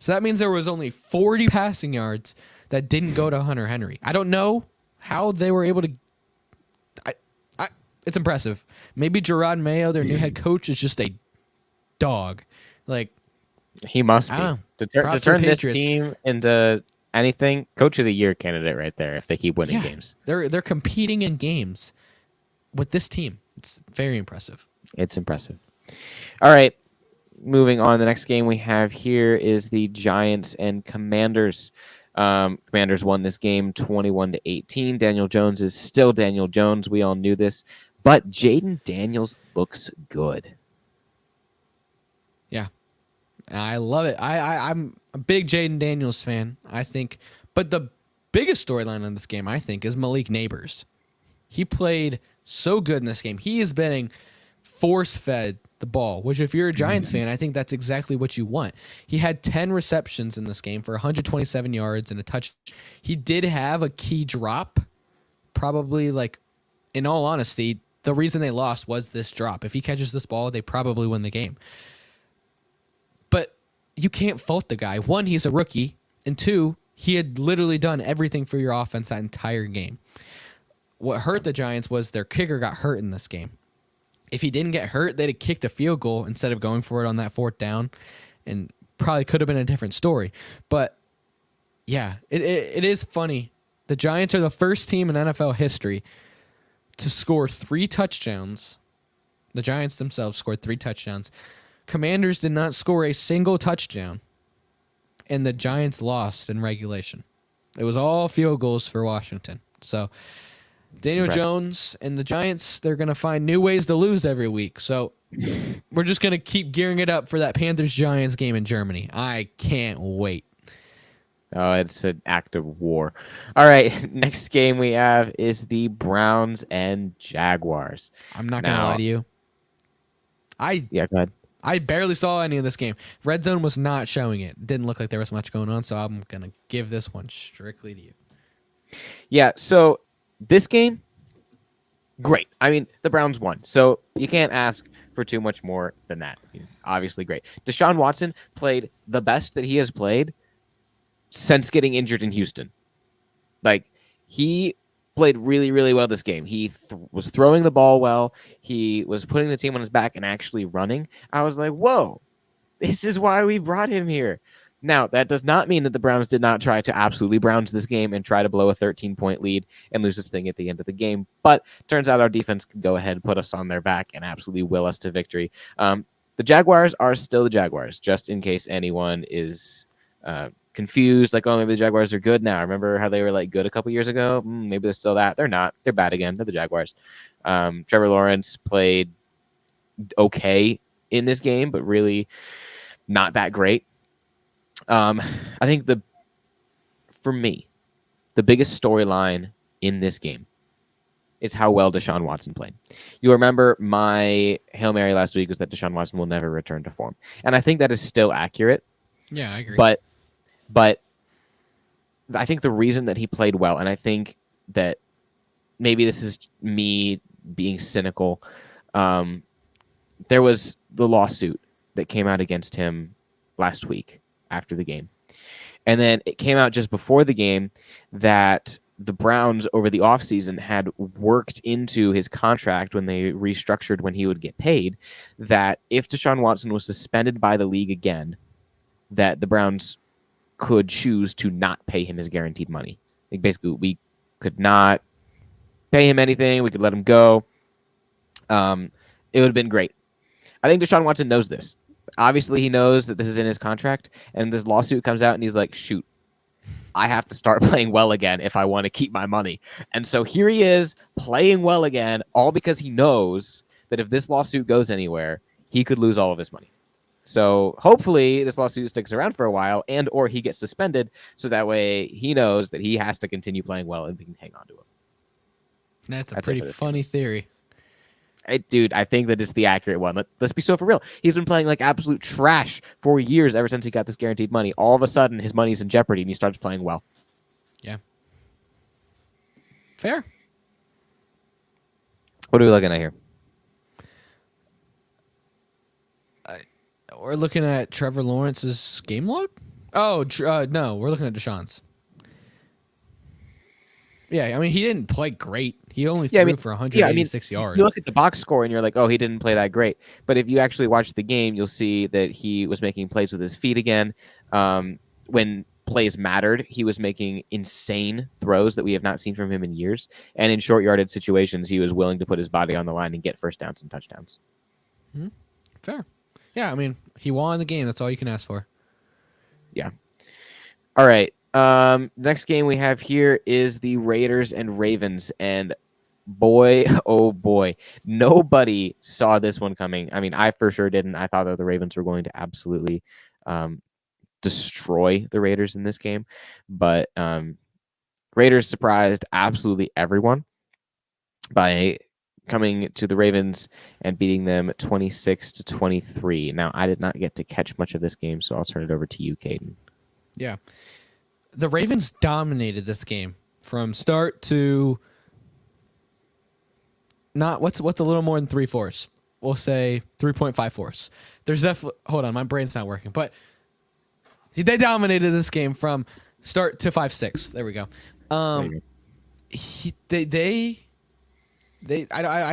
So that means there was only 40 passing yards that didn't go to Hunter Henry. I don't know how they were able to. It's impressive. Maybe Gerard Mayo, their new head coach, is just a dog. Like he must be I don't know. to turn this team into anything. Coach of the year candidate right there. If they keep winning games, they're competing in games with this team. It's very impressive. It's impressive. All right. Moving on, the next game we have here is the Giants and Commanders. Commanders won this game 21-18. Daniel Jones is still Daniel Jones. We all knew this, but Jaden Daniels looks good. Yeah, I love it. I'm a big Jaden Daniels fan, I think. But the biggest storyline in this game, I think, is Malik Neighbors. He played so good in this game. He is being force-fed the ball, which if you're a Giants fan, I think that's exactly what you want. He had 10 receptions in this game for 127 yards and a touch. He did have a key drop. Probably, like, in all honesty, the reason they lost was this drop. If he catches this ball, they probably win the game. But you can't fault the guy. One, he's a rookie. And two, he had literally done everything for your offense that entire game. What hurt the Giants was their kicker got hurt in this game. If he didn't get hurt, they'd have kicked a field goal instead of going for it on that 4th down, and probably could have been a different story. But, yeah, it is funny. The Giants are the first team in NFL history to score 3 touchdowns. The Giants themselves scored 3 touchdowns. Commanders did not score a single touchdown, and the Giants lost in regulation. It was all field goals for Washington. So Daniel Jones and the Giants, they're going to find new ways to lose every week. So we're just going to keep gearing it up for that Panthers-Giants game in Germany. I can't wait. Oh, it's an act of war. All right, next game we have is the Browns and Jaguars. I'm not gonna lie to you. Yeah, go ahead. I barely saw any of this game. Red Zone was not showing it. Didn't look like there was much going on, so I'm gonna give this one strictly to you. Yeah, so this game, great. I mean, the Browns won, so you can't ask for too much more than that. Obviously, great. Deshaun Watson played the best that he has played since getting injured in Houston. Like, he played really, really well this game. He was throwing the ball well. He was putting the team on his back and actually running. I was like, whoa, this is why we brought him here. Now, that does not mean that the Browns did not try to absolutely Browns this game and try to blow a 13-point lead and lose this thing at the end of the game. But turns out our defense could go ahead, put us on their back, and absolutely will us to victory. The Jaguars are still the Jaguars, just in case anyone is confused, like, oh, maybe the Jaguars are good now. Remember how they were like good a couple years ago? Maybe they're still that. They're not. They're bad again. They're the Jaguars. Trevor Lawrence played okay in this game, but really not that great. I think for me, the biggest storyline in this game is how well Deshaun Watson played. You'll remember my Hail Mary last week was that Deshaun Watson will never return to form. And I think that is still accurate. Yeah, I agree. But I think the reason that he played well, and I think that maybe this is me being cynical, there was the lawsuit that came out against him last week after the game. And then it came out just before the game that the Browns over the offseason had worked into his contract when they restructured when he would get paid, that if Deshaun Watson was suspended by the league again, that the Browns could choose to not pay him his guaranteed money. Like, basically, we could not pay him anything. We could let him go. It would have been great. I think Deshaun Watson knows this. Obviously, he knows that this is in his contract, and this lawsuit comes out, and he's like, shoot, I have to start playing well again if I want to keep my money. And so here he is playing well again, all because he knows that if this lawsuit goes anywhere, he could lose all of his money. So hopefully this lawsuit sticks around for a while, and or he gets suspended, so that way he knows that he has to continue playing well and we can hang on to him. That's a pretty funny theory. Dude, I think that it's the accurate one. Let's be so for real. He's been playing like absolute trash for years ever since he got this guaranteed money. All of a sudden, his money's in jeopardy, and he starts playing well. Yeah. Fair. What are we looking at here? We're looking at Trevor Lawrence's game log? Oh, no, we're looking at Deshaun's. Yeah, I mean, he didn't play great. He only threw for 186 yards. You look at the box score and you're like, oh, he didn't play that great. But if you actually watch the game, you'll see that he was making plays with his feet again. When plays mattered, he was making insane throws that we have not seen from him in years. And in short yardage situations, he was willing to put his body on the line and get first downs and touchdowns. Mm-hmm. Fair. Yeah, I mean, he won the game. That's all you can ask for. Yeah. All right. Next game we have here is the Raiders and Ravens, and boy, oh boy, nobody saw this one coming. I mean, I for sure didn't. I thought that the Ravens were going to absolutely destroy the Raiders in this game, but Raiders surprised absolutely everyone by coming to the Ravens and beating them 26-23. Now, I did not get to catch much of this game, so I'll turn it over to you, Kadin. Yeah. The Ravens dominated this game from start to not what's a little more than 3/4. We'll say 3.5/4. There's definitely hold on, my brain's not working, but they dominated this game from start to 5-6. There we go. I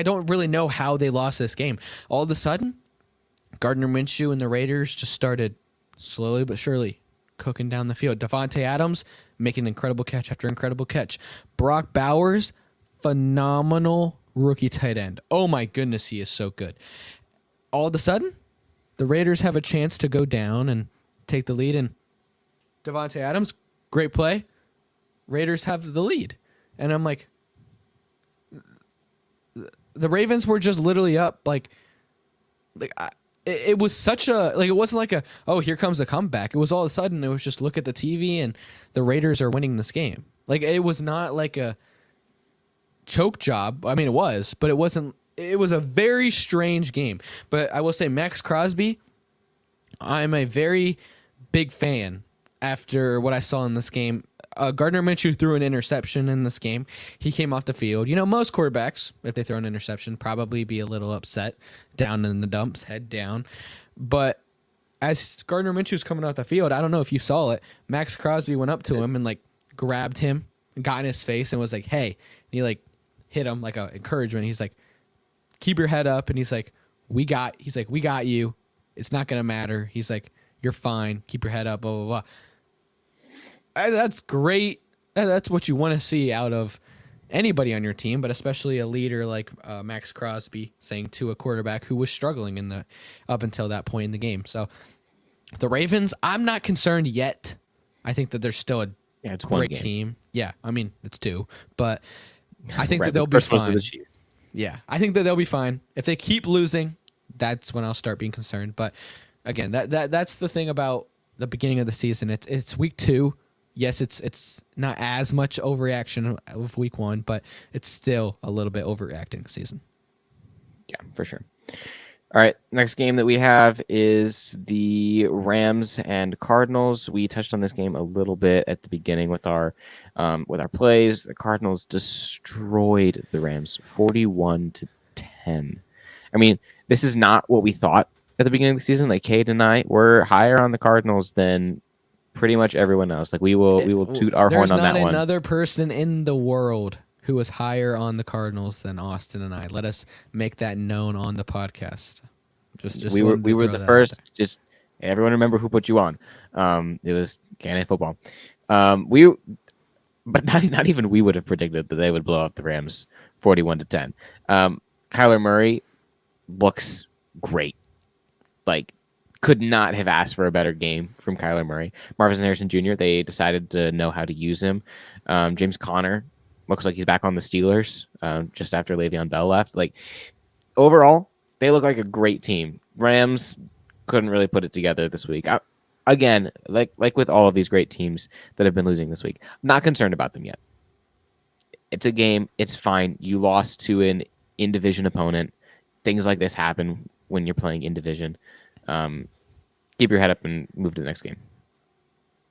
don't really know how they lost this game. All of a sudden, Gardner Minshew and the Raiders just started slowly but surely cooking down the field. Davante Adams making incredible catch after incredible catch. Brock Bowers, phenomenal rookie tight end. Oh my goodness, he is so good. All of a sudden, the Raiders have a chance to go down and take the lead, and Davante Adams, great play. Raiders have the lead. And I'm like, the Ravens were just literally up. Like it was such a, like, it wasn't like a, oh, here comes a comeback. It was all of a sudden, it was just look at the TV and the Raiders are winning this game. Like, it was not like a choke job. I mean, it was, but it wasn't. It was a very strange game. But I will say, Max Crosby, I'm a very big fan after what I saw in this game. Gardner Minshew threw an interception in this game. He came off the field. You know, most quarterbacks, if they throw an interception, probably be a little upset, down in the dumps, head down. But as Gardner Minshew's coming off the field, I don't know if you saw it, Max Crosby went up to him and, like, grabbed him, got in his face, and was like, hey. And he, like, hit him like a encouragement. He's like, keep your head up. And he's like, we got you. It's not going to matter. He's like, you're fine. Keep your head up, blah, blah, blah. That's great. That's what you want to see out of anybody on your team, but especially a leader like Max Crosby saying to a quarterback who was struggling in the up until that point in the game. So the Ravens, I'm not concerned yet. I think that they're still a great team. Yeah, I mean, it's 2, but I think that they'll be fine. Yeah, I think that they'll be fine. If they keep losing, that's when I'll start being concerned. But again, that's the thing about the beginning of the season. It's week 2. Yes, it's not as much overreaction of week 1, but it's still a little bit overreacting season. Yeah, for sure. All right, next game that we have is the Rams and Cardinals. We touched on this game a little bit at the beginning with our plays. The Cardinals destroyed the Rams 41-10. I mean, this is not what we thought at the beginning of the season. Like, Kadin and I were higher on the Cardinals than pretty much everyone else. Like, we will toot our horn on that one. There's not another person in the world who was higher on the Cardinals than Austin and I. Let us make that known on the podcast. Just we were the first. Just everyone remember who put you on. It was K&A Football. But not even we would have predicted that they would blow up the Rams 41-10. Kyler Murray looks great. Like, could not have asked for a better game from Kyler Murray. Marvin Harrison Jr., they decided to know how to use him. James Conner looks like he's back on the Steelers just after Le'Veon Bell left. Like, overall, they look like a great team. Rams couldn't really put it together this week. Again, like with all of these great teams that have been losing this week, I'm not concerned about them yet. It's a game. It's fine. You lost to an in-division opponent. Things like this happen when you're playing in-division. Keep your head up and move to the next game.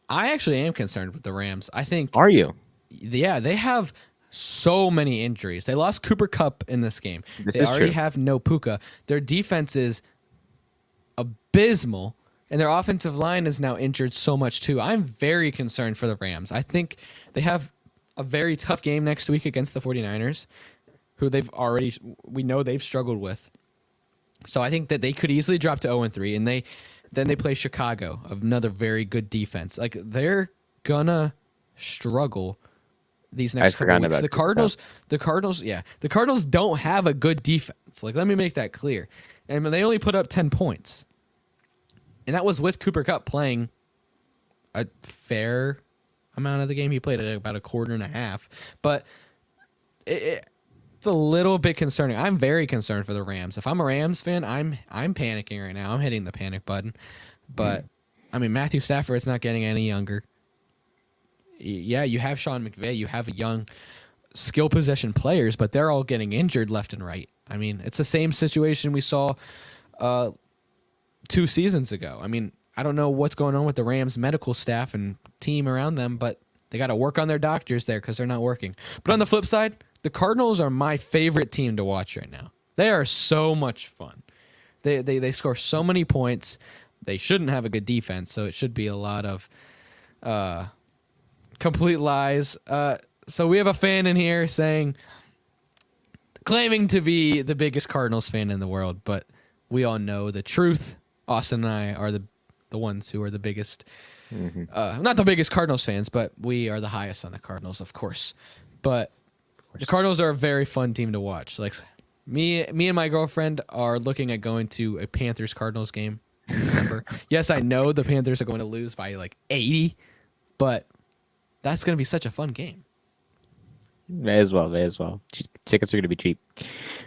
I actually am concerned with the Rams. I think. Are you? Yeah, they have so many injuries. They lost Cooper Kupp in this game. They already have no Puka. Their defense is abysmal, and their offensive line is now injured so much too. I'm very concerned for the Rams. I think they have a very tough game next week against the 49ers, who we know they've struggled with. So I think that they could easily drop to 0-3, and then they play Chicago, another very good defense. Like, they're gonna struggle these next couple weeks. The Cardinals don't have a good defense. Like, let me make that clear. And they only put up 10 points, and that was with Cooper Kupp playing a fair amount of the game. He played about a quarter and a half, but it's a little bit concerning. I'm very concerned for the Rams. If I'm a Rams fan, I'm panicking right now. I'm hitting the panic button. But I mean, Matthew Stafford's not getting any younger. Yeah, you have Sean McVay. You have young skill possession players, but they're all getting injured left and right. I mean, it's the same situation we saw 2 seasons ago. I mean, I don't know what's going on with the Rams medical staff and team around them, but they got to work on their doctors there because they're not working. But on the flip side, the Cardinals are my favorite team to watch right now. They are so much fun. They score so many points. They shouldn't have a good defense, so it should be a lot of complete lies. So we have a fan in here claiming to be the biggest Cardinals fan in the world, but we all know the truth. Austin and I are the ones who are the biggest, not the biggest Cardinals fans, but we are the highest on the Cardinals, of course. But the Cardinals are a very fun team to watch. Like, me and my girlfriend are looking at going to a Panthers-Cardinals game in December. Yes, I know the Panthers are going to lose by like 80, but that's going to be such a fun game. May as well. Tickets are going to be cheap.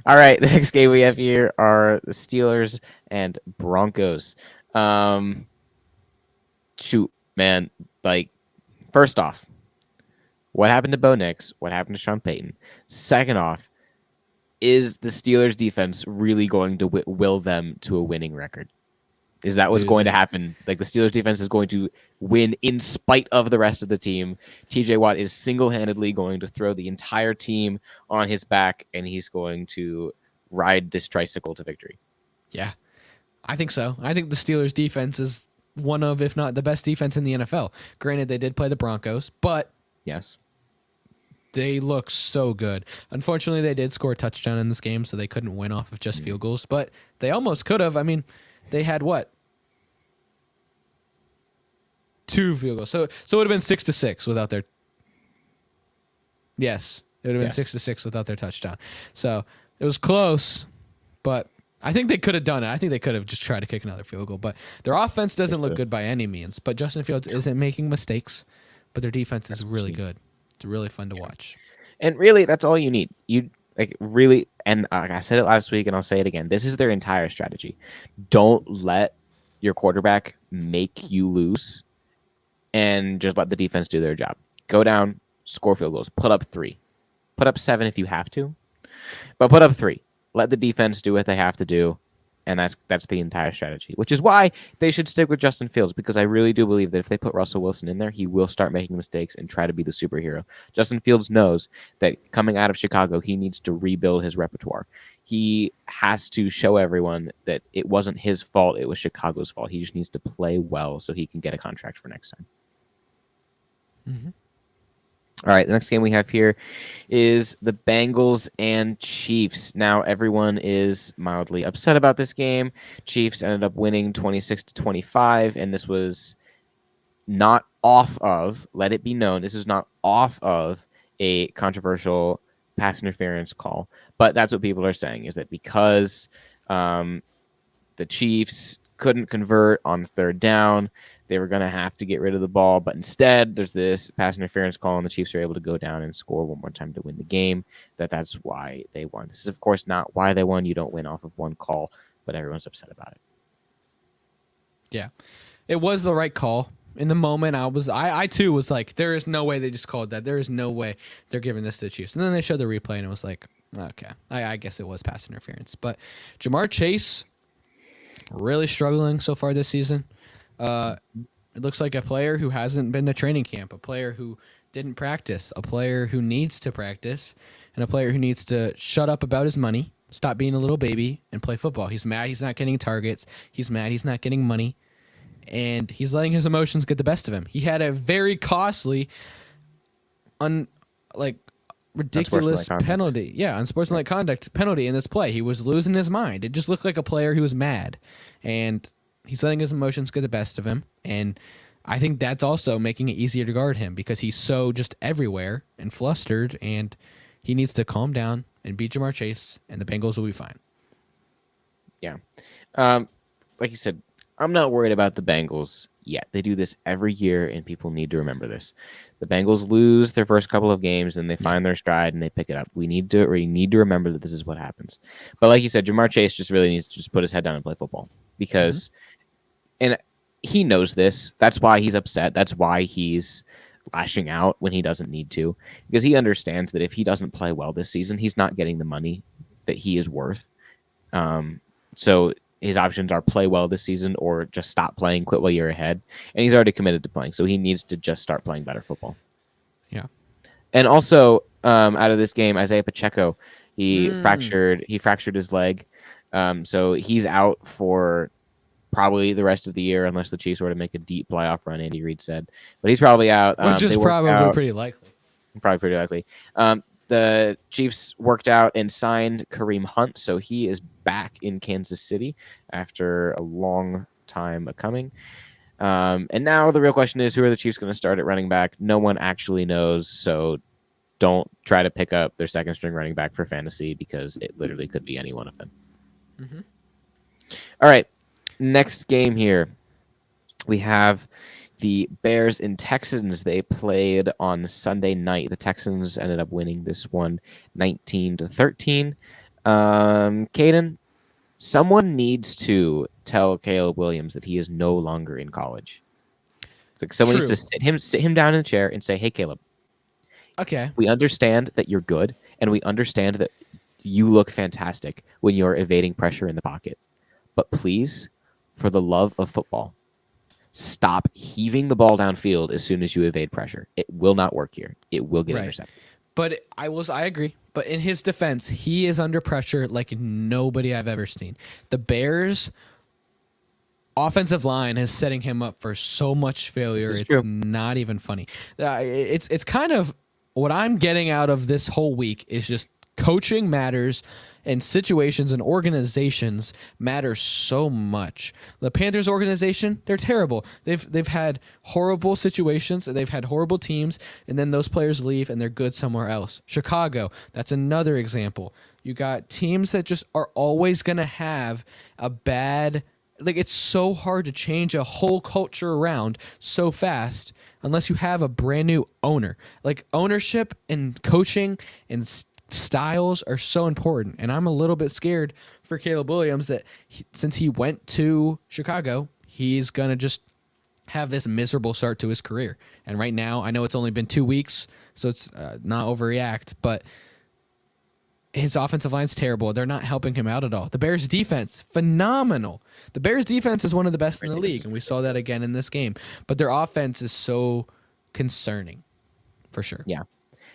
All right, the next game we have here are the Steelers and Broncos. Shoot, man. Like, first off, what happened to Bo Nix? What happened to Sean Payton? Second off, is the Steelers defense really going to will them to a winning record? Is that what's going to happen? Like, the Steelers defense is going to win in spite of the rest of the team. TJ Watt is single-handedly going to throw the entire team on his back, and he's going to ride this tricycle to victory. Yeah, I think so. I think the Steelers defense is one of, if not the best defense in the NFL. Granted, they did play the Broncos, but yes, they look so good. Unfortunately, they did score a touchdown in this game, so they couldn't win off of just field goals, but they almost could have. I mean, they had what? 2 field goals. So it would have been 6-6 without their. Yes, it would have been 6-6 without their touchdown. So it was close, but I think they could have done it. I think they could have just tried to kick another field goal, but their offense doesn't look good by any means. But Justin Fields isn't making mistakes, but their defense is really good. It's really fun to watch. And really, that's all you need. You really, and I said it last week, and I'll say it again. This is their entire strategy. Don't let your quarterback make you lose, and just let the defense do their job. Go down, score field goals, put up 3, put up 7 if you have to, but put up 3. Let the defense do what they have to do, and that's the entire strategy, which is why they should stick with Justin Fields, because I really do believe that if they put Russell Wilson in there, he will start making mistakes and try to be the superhero. Justin Fields knows that coming out of Chicago, he needs to rebuild his repertoire. He has to show everyone that it wasn't his fault, it was Chicago's fault. He just needs to play well so he can get a contract for next time. Mm-hmm. All right, the next game we have here is the Bengals and Chiefs. Now, everyone is mildly upset about this game. Chiefs ended up winning 26-25, and this was not off of, let it be known, this is not off of a controversial pass interference call. But that's what people are saying, is that because the Chiefs couldn't convert on 3rd down, they were going to have to get rid of the ball, but instead there's this pass interference call, and the Chiefs are able to go down and score one more time to win the game. That's why they won. This is, of course, not why they won. You don't win off of one call, but everyone's upset about it. Yeah, it was the right call. In the moment, I too was like, there is no way they just called that. There is no way they're giving this to the Chiefs. And then they showed the replay, and it was like, okay, I guess it was pass interference. But Jamar Chase, really struggling so far this season. It looks like a player who hasn't been to training camp, a player who didn't practice, a player who needs to practice, and a player who needs to shut up about his money, stop being a little baby, and play football. He's mad he's not getting targets. He's mad he's not getting money, and he's letting his emotions get the best of him. He had a very costly, ridiculous penalty. Yeah, unsportsmanlike conduct penalty in this play. He was losing his mind. It just looked like a player who was mad, and he's letting his emotions get the best of him. And I think that's also making it easier to guard him, because he's so just everywhere and flustered, and he needs to calm down and beat Jamar Chase, and the Bengals will be fine. Yeah. Like you said, I'm not worried about the Bengals yet. They do this every year, and people need to remember this. The Bengals lose their first couple of games, and they find their stride, and they pick it up. We need to remember that this is what happens. But like you said, Jamar Chase just really needs to just put his head down and play football, because and he knows this. That's why he's upset. That's why he's lashing out when he doesn't need to, because he understands that if he doesn't play well this season, he's not getting the money that he is worth. So his options are play well this season or just stop playing, quit while you're ahead. And he's already committed to playing, so he needs to just start playing better football. Yeah. And also, out of this game, Isaiah Pacheco, he fractured his leg. So he's out for probably the rest of the year, unless the Chiefs were to make a deep playoff run, Andy Reid said. But he's probably out. Which is probably pretty likely. Probably pretty likely. The Chiefs worked out and signed Kareem Hunt, so he is back in Kansas City after a long time coming. And now the real question is, who are the Chiefs going to start at running back? No one actually knows, so don't try to pick up their second string running back for fantasy, because it literally could be any one of them. All right, next game here. We have the Bears and Texans, they played on Sunday night. The Texans ended up winning this one 19-13. Kadin, someone needs to tell Caleb Williams that he is no longer in college. It's like someone needs to sit him down in a chair and say, "Hey, Caleb, Okay. we understand that you're good, and we understand that you look fantastic when you're evading pressure in the pocket. But please, for the love of football, stop heaving the ball downfield as soon as you evade pressure. It will not work here. It will get intercepted." But I agree. But in his defense, he is under pressure like nobody I've ever seen. The Bears' offensive line is setting him up for so much failure. It's true. not even funny. It's kind of what I'm getting out of this whole week is just coaching matters, and situations and organizations matter so much. The Panthers organization, they're terrible. They've had horrible situations, they've had horrible teams, and then those players leave and they're good somewhere else. Chicago, that's another example. You got teams that just are always going to have a bad, like, it's so hard to change a whole culture around so fast unless you have a brand new owner. Like, ownership and coaching and styles are so important, and I'm a little bit scared for Caleb Williams that since he went to Chicago, he's gonna just have this miserable start to his career. And right now, I know it's only been 2 weeks, so it's not overreact, but his offensive line's terrible. They're not helping him out at all. The Bears' defense, phenomenal. The Bears' defense is one of the best in the league, and we saw that again in this game. But their offense is so concerning, for sure. Yeah.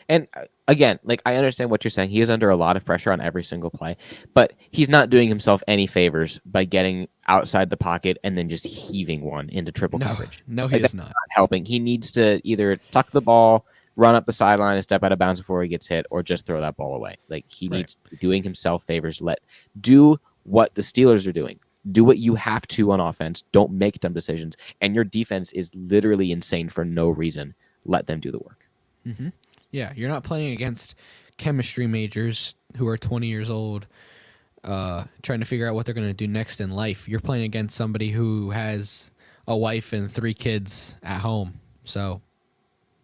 And again, like, I understand what you're saying. He is under a lot of pressure on every single play, but he's not doing himself any favors by getting outside the pocket and then just heaving one into triple coverage. No, he is not helping. He needs to either tuck the ball, run up the sideline and step out of bounds before he gets hit, or just throw that ball away. Like, he needs to be doing himself favors. Do what the Steelers are doing. Do what you have to on offense. Don't make dumb decisions. And your defense is literally insane for no reason. Let them do the work. Mm-hmm. Yeah, you're not playing against chemistry majors who are 20 years old trying to figure out what they're going to do next in life. You're playing against somebody who has a wife and 3 kids at home. So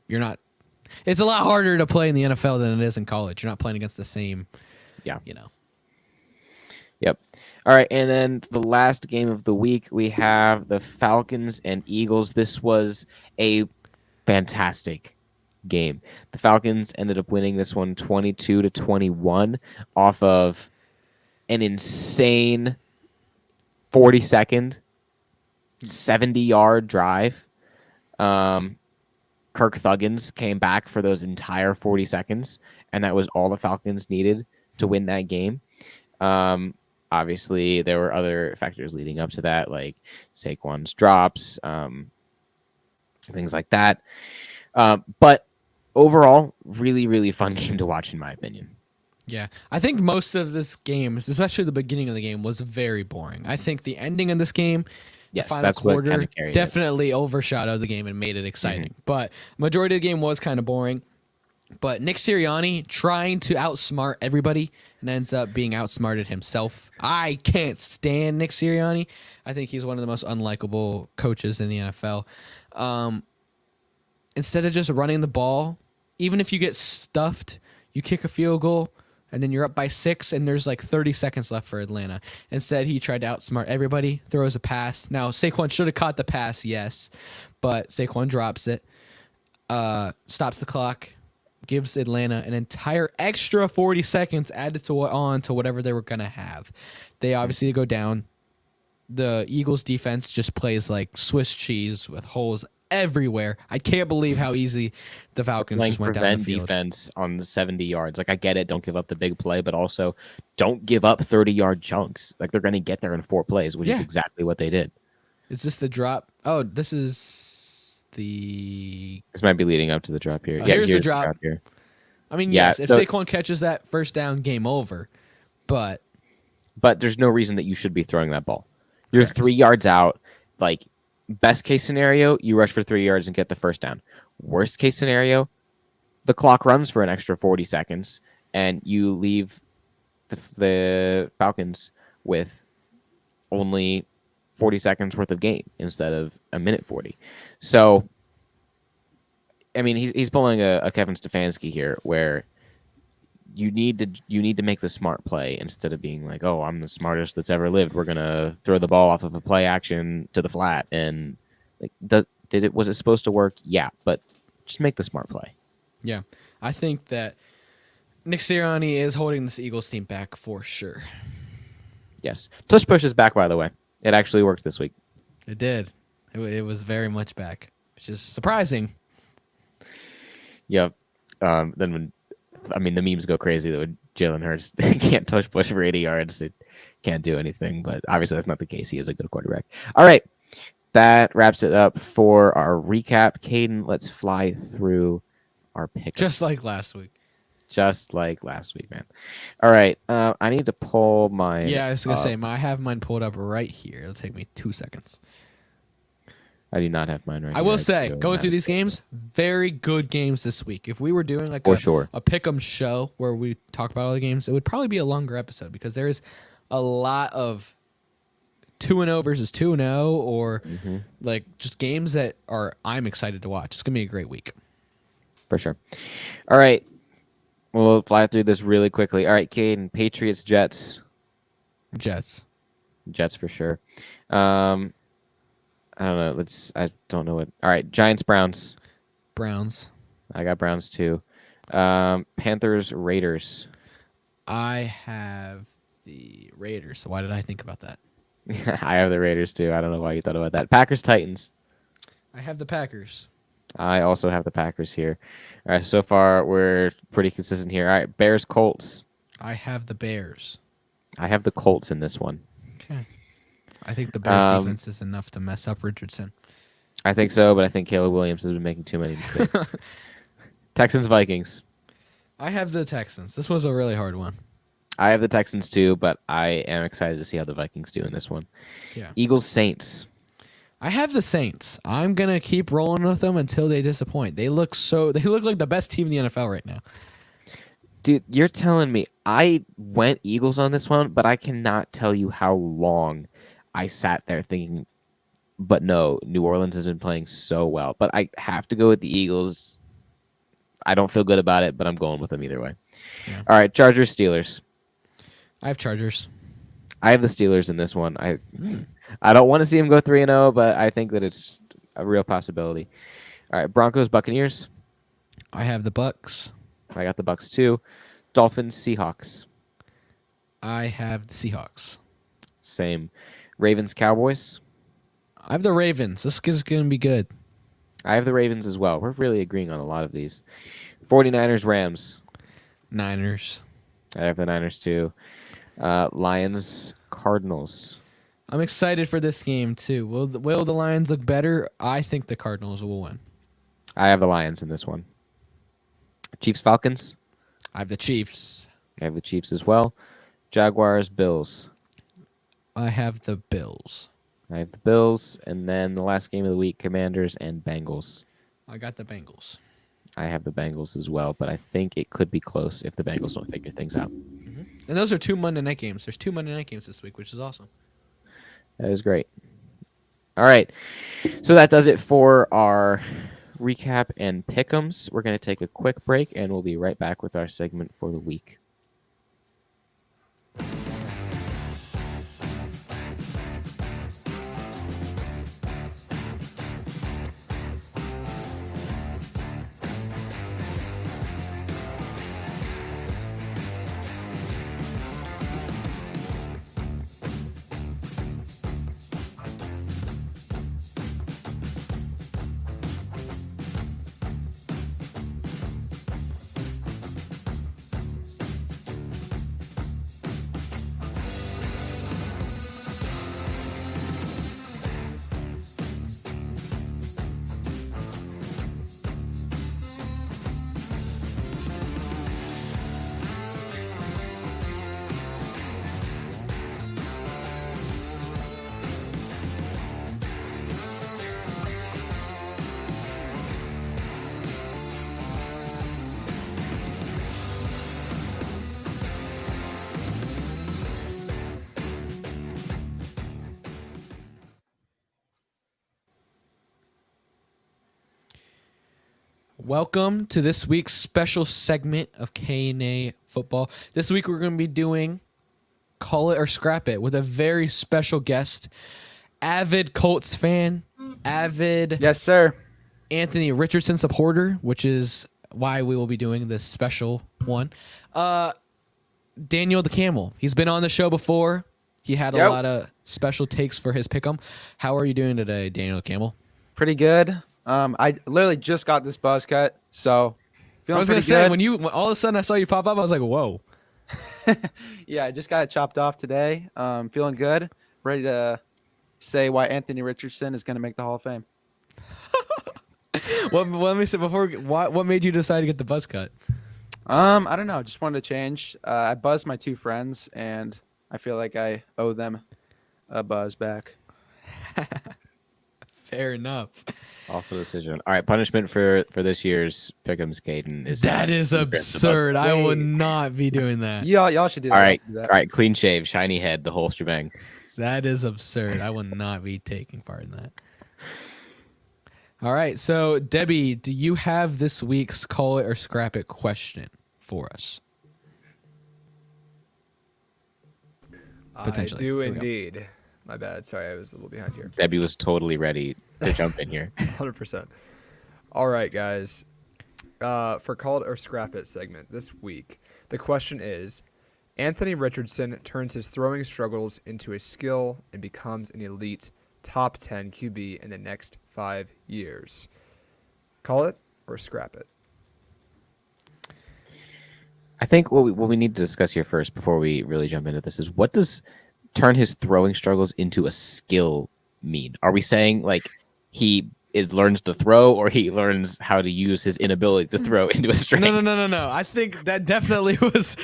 you're not – it's a lot harder to play in the NFL than it is in college. You're not playing against the same, Yep. All right, and then the last game of the week, we have the Falcons and Eagles. This was a fantastic game. The Falcons ended up winning this one 22-21 off of an insane 40-second, 70-yard drive. Kirk Thuggins came back for those entire 40 seconds, and that was all the Falcons needed to win that game. Obviously, there were other factors leading up to that, like Saquon's drops, things like that. But overall, really, really fun game to watch, in my opinion. Yeah, I think most of this game, especially the beginning of the game, was very boring. I think the ending of this game, the final quarter, definitely overshadowed the game and made it exciting. Mm-hmm. But majority of the game was kind of boring. But Nick Sirianni trying to outsmart everybody and ends up being outsmarted himself. I can't stand Nick Sirianni. I think he's one of the most unlikable coaches in the NFL. Instead of just running the ball, even if you get stuffed, you kick a field goal, and then you're up by 6, and there's like 30 seconds left for Atlanta. Instead, he tried to outsmart everybody, throws a pass. Now, Saquon should have caught the pass, yes, but Saquon drops it, stops the clock, gives Atlanta an entire extra 40 seconds added to whatever they were going to have. They obviously go down. The Eagles defense just plays like Swiss cheese with holes everywhere. I can't believe how easy the Falcons just went down the field. Defense on the 70 yards. Like, I get it. Don't give up the big play, but also don't give up 30-yard chunks. Like, they're going to get there in 4 plays, which is exactly what they did. Is this the drop? Oh, this is the... This might be leading up to the drop here. Here's the drop here. I mean, yes, if Saquon catches that first down, game over. But there's no reason that you should be throwing that ball. You're 3 yards out. Like, best case scenario, you rush for 3 yards and get the first down. Worst case scenario, the clock runs for an extra 40 seconds, and you leave the Falcons with only 40 seconds worth of game instead of a minute 40. So, I mean, he's pulling a Kevin Stefanski here, where you need to make the smart play instead of being like, oh, I'm the smartest that's ever lived. We're gonna throw the ball off of a play action to the flat, and like, was it supposed to work? Yeah, but just make the smart play. Yeah, I think that Nick Sirianni is holding this Eagles team back for sure. Yes, tush push is back, by the way. It actually worked this week. It did. It was very much back, which is surprising. Yep. Then the memes go crazy that when Jalen Hurts can't tush push for 80 yards, it can't do anything. But obviously that's not the case. He is a good quarterback. All right. That wraps it up for our recap. Kadin, let's fly through our picks. Just like last week. Just like last week, man. All right. I need to pull my... Yeah, I was going to say, I have mine pulled up right here. It'll take me 2 seconds. I do not have mine right I here. will say, going through these games, very good games this week. If we were doing like a pick'em show where we talk about all the games, it would probably be a longer episode because there is a lot of 2-0 versus 2-0 or like just games that I'm excited to watch. It's going to be a great week. For sure. All right. We'll fly through this really quickly. All right, Kadin, Patriots, Jets. Jets for sure. I don't know. I don't know what. All right, Giants, Browns. Browns. I got Browns too. Panthers, Raiders. I have the Raiders. So why did I think about that? I have the Raiders too. I don't know why you thought about that. Packers, Titans. I have the Packers. I also have the Packers here. All right, so far we're pretty consistent here. All right, Bears, Colts. I have the Bears. I have the Colts in this one. Okay. I think the Bears defense is enough to mess up Richardson. I think so, but I think Caleb Williams has been making too many mistakes. Texans, Vikings. I have the Texans. This was a really hard one. I have the Texans too, but I am excited to see how the Vikings do in this one. Yeah. Eagles, Saints. I have the Saints. I'm gonna keep rolling with them until they disappoint. They look like the best team in the NFL right now. Dude, you're telling me I went Eagles on this one, but I cannot tell you how long I sat there thinking, but no, New Orleans has been playing so well. But I have to go with the Eagles. I don't feel good about it, but I'm going with them either way. Yeah. All right, Chargers, Steelers. I have Chargers. I have the Steelers in this one. I don't want to see them go 3-0, but I think that it's a real possibility. All right, Broncos, Buccaneers. I have the Bucks. I got the Bucks too. Dolphins, Seahawks. I have the Seahawks. Same. Ravens, Cowboys. I have the Ravens. This is going to be good. I have the Ravens as well. We're really agreeing on a lot of these. 49ers, Rams. Niners. I have the Niners too. Lions, Cardinals. I'm excited for this game too. Will the Lions look better? I think the Cardinals will win. I have the Lions in this one. Chiefs, Falcons. I have the Chiefs. I have the Chiefs as well. Jaguars, Bills. I have the Bills. I have the Bills. And then the last game of the week, Commanders and Bengals. I got the Bengals. I have the Bengals as well, but I think it could be close if the Bengals don't figure things out. Mm-hmm. And those are 2 Monday night games. There's 2 Monday night games this week, which is awesome. That is great. All right. So that does it for our recap and pick'ems. We're going to take a quick break, and we'll be right back with our segment for the week. Welcome to this week's special segment of K&A Football. This week we're going to be doing Call It or Scrap It with a very special guest, avid Colts fan, avid Yes, sir. Anthony Richardson supporter, which is why we will be doing this special one. Daniel the Camel. He's been on the show before. He had a lot of special takes for his pick'em. How are you doing today, Daniel the Camel? Pretty good. I literally just got this buzz cut, so feeling I was pretty gonna say good. when all of a sudden I saw you pop up, I was like, "Whoa!" Yeah, I just got it chopped off today. Feeling good. Ready to say why Anthony Richardson is going to make the Hall of Fame. Let me say before. What made you decide to get the buzz cut? I don't know. Just wanted to change. I buzzed my two friends, and I feel like I owe them a buzz back. Fair enough. Awful decision. All right, punishment for this year's Pick'em's Kadin is That is absurd. I would not be doing that. Y'all should do All that. right, Do that. all right, clean shave, shiny head, the whole shebang. That is absurd. I would not be taking part in that. All right, so Debbie, do you have this week's Call It or Scrap It question for us? Potentially. I do Here we go. indeed. My bad. Sorry, I was a little behind here. Debbie was totally ready to jump in here. 100%. All right, guys. For Call It or Scrap It segment this week, the question is, Anthony Richardson turns his throwing struggles into a skill and becomes an elite top 10 QB in the next 5 years. Call it or scrap it? I think what we need to discuss here first before we really jump into this is what does turn his throwing struggles into a skill mean? Are we saying like he learns to throw, or he learns how to use his inability to throw into a strength? No. I think that definitely was.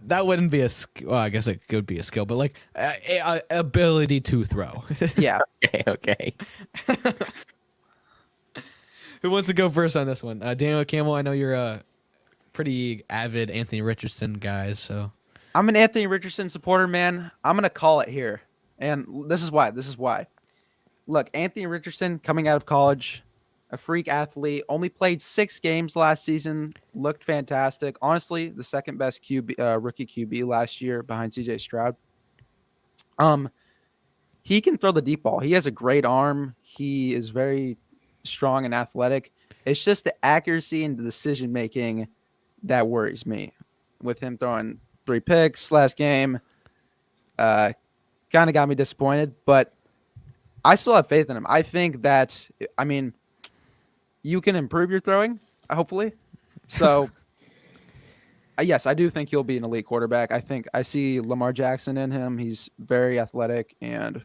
That wouldn't be a skill. Well, I guess it could be a skill, but like a ability to throw. Yeah. Okay. Who wants to go first on this one? Daniel Campbell, I know you're a pretty avid Anthony Richardson guy, so. I'm an Anthony Richardson supporter, man. I'm going to call it here. And this is why. Look, Anthony Richardson coming out of college, a freak athlete, only played 6 games last season, looked fantastic. Honestly, the second best rookie QB last year behind CJ Stroud. He can throw the deep ball. He has a great arm. He is very strong and athletic. It's just the accuracy and the decision making that worries me. With him throwing 3 picks last game, kind of got me disappointed, but I still have faith in him. I think that, you can improve your throwing, hopefully. So, yes, I do think he'll be an elite quarterback. I see Lamar Jackson in him. He's very athletic, and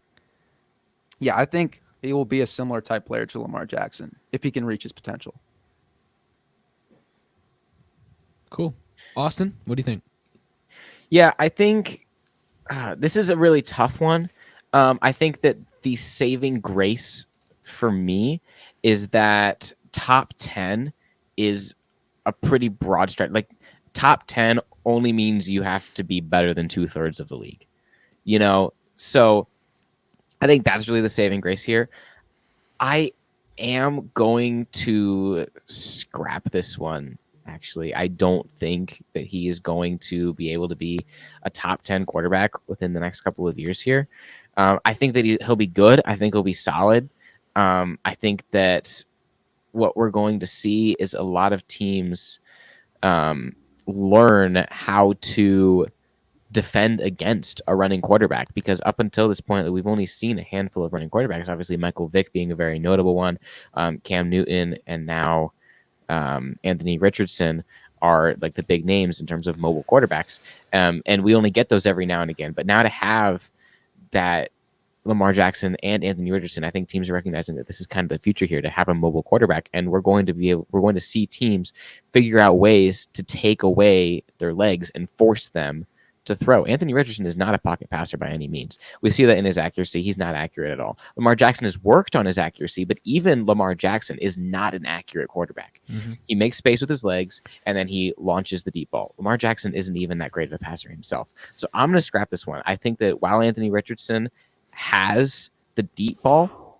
yeah, I think he will be a similar type player to Lamar Jackson if he can reach his potential. Cool. Austin, what do you think? Yeah, I think this is a really tough one. I think that the saving grace for me is that top 10 is a pretty broad strike. Like top 10 only means you have to be better than 2/3 of the league, So I think that's really the saving grace here. I am going to scrap this one. Actually, I don't think that he is going to be able to be a top 10 quarterback within the next couple of years here. I think that he'll be good. I think he'll be solid. I think that what we're going to see is a lot of teams learn how to defend against a running quarterback, because up until this point, we've only seen a handful of running quarterbacks. Obviously, Michael Vick being a very notable one, Cam Newton, and now Anthony Richardson are like the big names in terms of mobile quarterbacks. And we only get those every now and again. But now to have that Lamar Jackson and Anthony Richardson, I think teams are recognizing that this is kind of the future here, to have a mobile quarterback, and we're going to see teams figure out ways to take away their legs and force them to throw. Anthony Richardson is not a pocket passer by any means. We see that in his accuracy. He's not accurate at all. Lamar Jackson has worked on his accuracy, but even Lamar Jackson is not an accurate quarterback. Mm-hmm. He makes space with his legs, and then he launches the deep ball. Lamar Jackson isn't even that great of a passer himself. So I'm going to scrap this one. I think that while Anthony Richardson has the deep ball,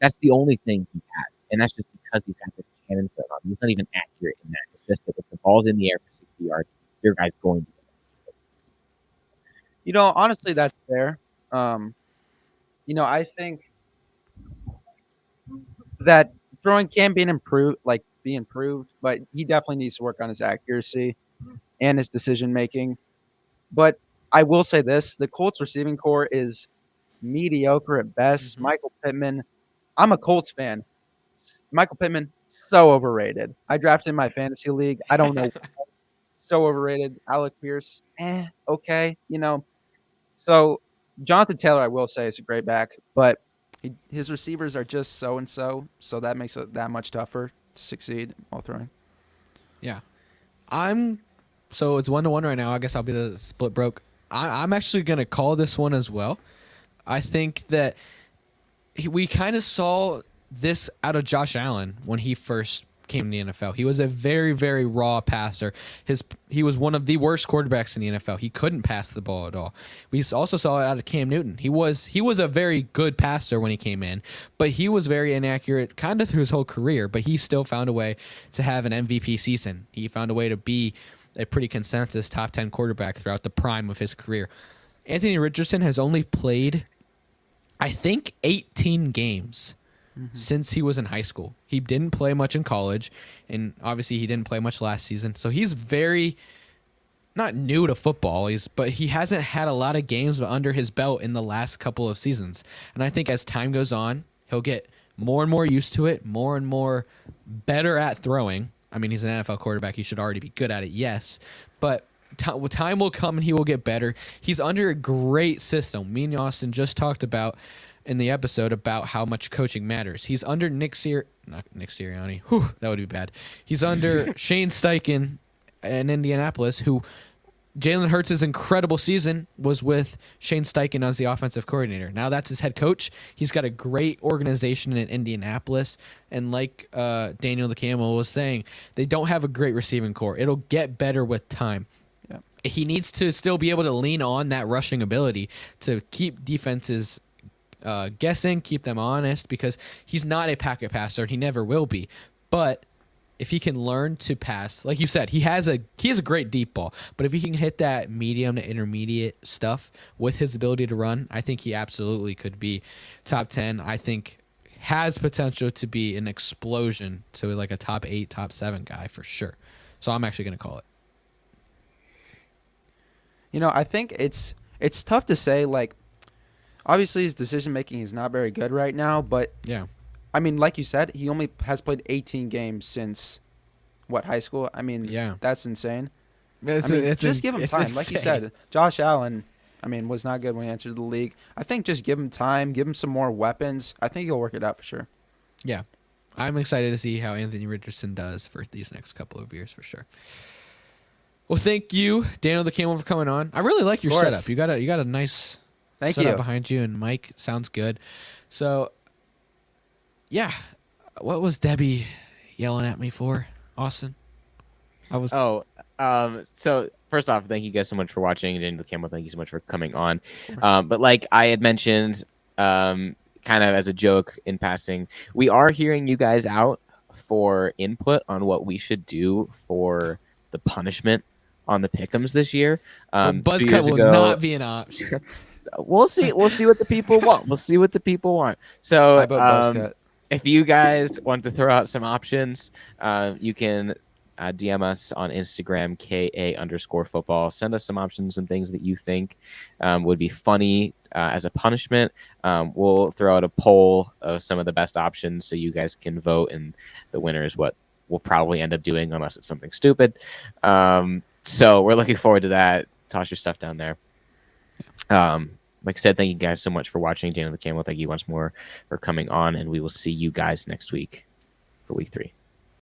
that's the only thing he has. And that's just because he's got this cannon thrown on him. He's not even accurate in that. It's just that if the ball's in the air for 60 yards, your guy's going to get it. Honestly, that's fair. I think that throwing can be improved, but he definitely needs to work on his accuracy and his decision making. But I will say this: the Colts receiving core is mediocre at best. Mm-hmm. Michael Pittman, I'm a Colts fan. Michael Pittman, so overrated. I drafted in my fantasy league. I don't know. So overrated. Alec Pierce, okay. So Jonathan Taylor, I will say, is a great back, but his receivers are just so and so that makes it that much tougher to succeed while throwing. Yeah. So it's 1-1 right now. I guess I'll be the split broke. I'm actually going to call this one as well. I think that we kind of saw this out of Josh Allen when he first came to the NFL. He was a very, very raw passer. He was one of the worst quarterbacks in the NFL. He couldn't pass the ball at all. We also saw it out of Cam Newton. He was a very good passer when he came in, but he was very inaccurate kind of through his whole career, but he still found a way to have an MVP season. He found a way to be a pretty consensus top 10 quarterback throughout the prime of his career. Anthony Richardson has only played, I think, 18 games since he was in high school. He didn't play much in college, and obviously he didn't play much last season. So he's very not new to football, but he hasn't had a lot of games under his belt in the last couple of seasons. And I think as time goes on, he'll get more and more used to it, more and more better at throwing. I mean, he's an NFL quarterback. He should already be good at it, yes. But time will come and he will get better. He's under a great system. Me and Austin just talked about in the episode about how much coaching matters. He's under not Nick Sirianni. Whew, that would be bad. He's under Shane Steichen in Indianapolis, who Jalen Hurts' incredible season was with Shane Steichen as the offensive coordinator. Now that's his head coach. He's got a great organization in Indianapolis. And like Daniel the Camel was saying, they don't have a great receiving core. It'll get better with time. Yeah. He needs to still be able to lean on that rushing ability to keep defenses guessing, keep them honest, because he's not a pocket passer. He never will be. But if he can learn to pass, like you said, he has a great deep ball. But if he can hit that medium to intermediate stuff with his ability to run, I think he absolutely could be top 10. I think has potential to be an explosion to like a top 8, top 7 guy for sure. So I'm actually going to call it. I think it's tough to say. Like, obviously his decision making is not very good right now, but yeah. I mean, like you said, he only has played 18 games since high school? I mean, yeah, that's insane. Just give him time. Like you said, Josh Allen, was not good when he entered the league. I think just give him time, give him some more weapons. I think he'll work it out for sure. Yeah. I'm excited to see how Anthony Richardson does for these next couple of years for sure. Well, thank you, Daniel the Camel, for coming on. I really like your setup. You got a nice setup behind you, and Mike sounds good. So, yeah, what was Debbie yelling at me for, Austin? So first off, thank you guys so much for watching. Daniel the Camel, thank you so much for coming on. But like I had mentioned, kind of as a joke in passing, we are hearing you guys out for input on what we should do for the punishment on the pick'ems this year. Buzz cut will not be an option. We'll see what the people want. So if you guys want to throw out some options, you can DM us on Instagram, KA_football. Send us some options, some things that you think would be funny as a punishment. We'll throw out a poll of some of the best options so you guys can vote, and the winner is what we'll probably end up doing unless it's something stupid. So we're looking forward to that. Toss your stuff down there. Like I said, thank you guys so much for watching. Daniel the Camel, thank you once more for coming on, and we will see you guys next week for week 3.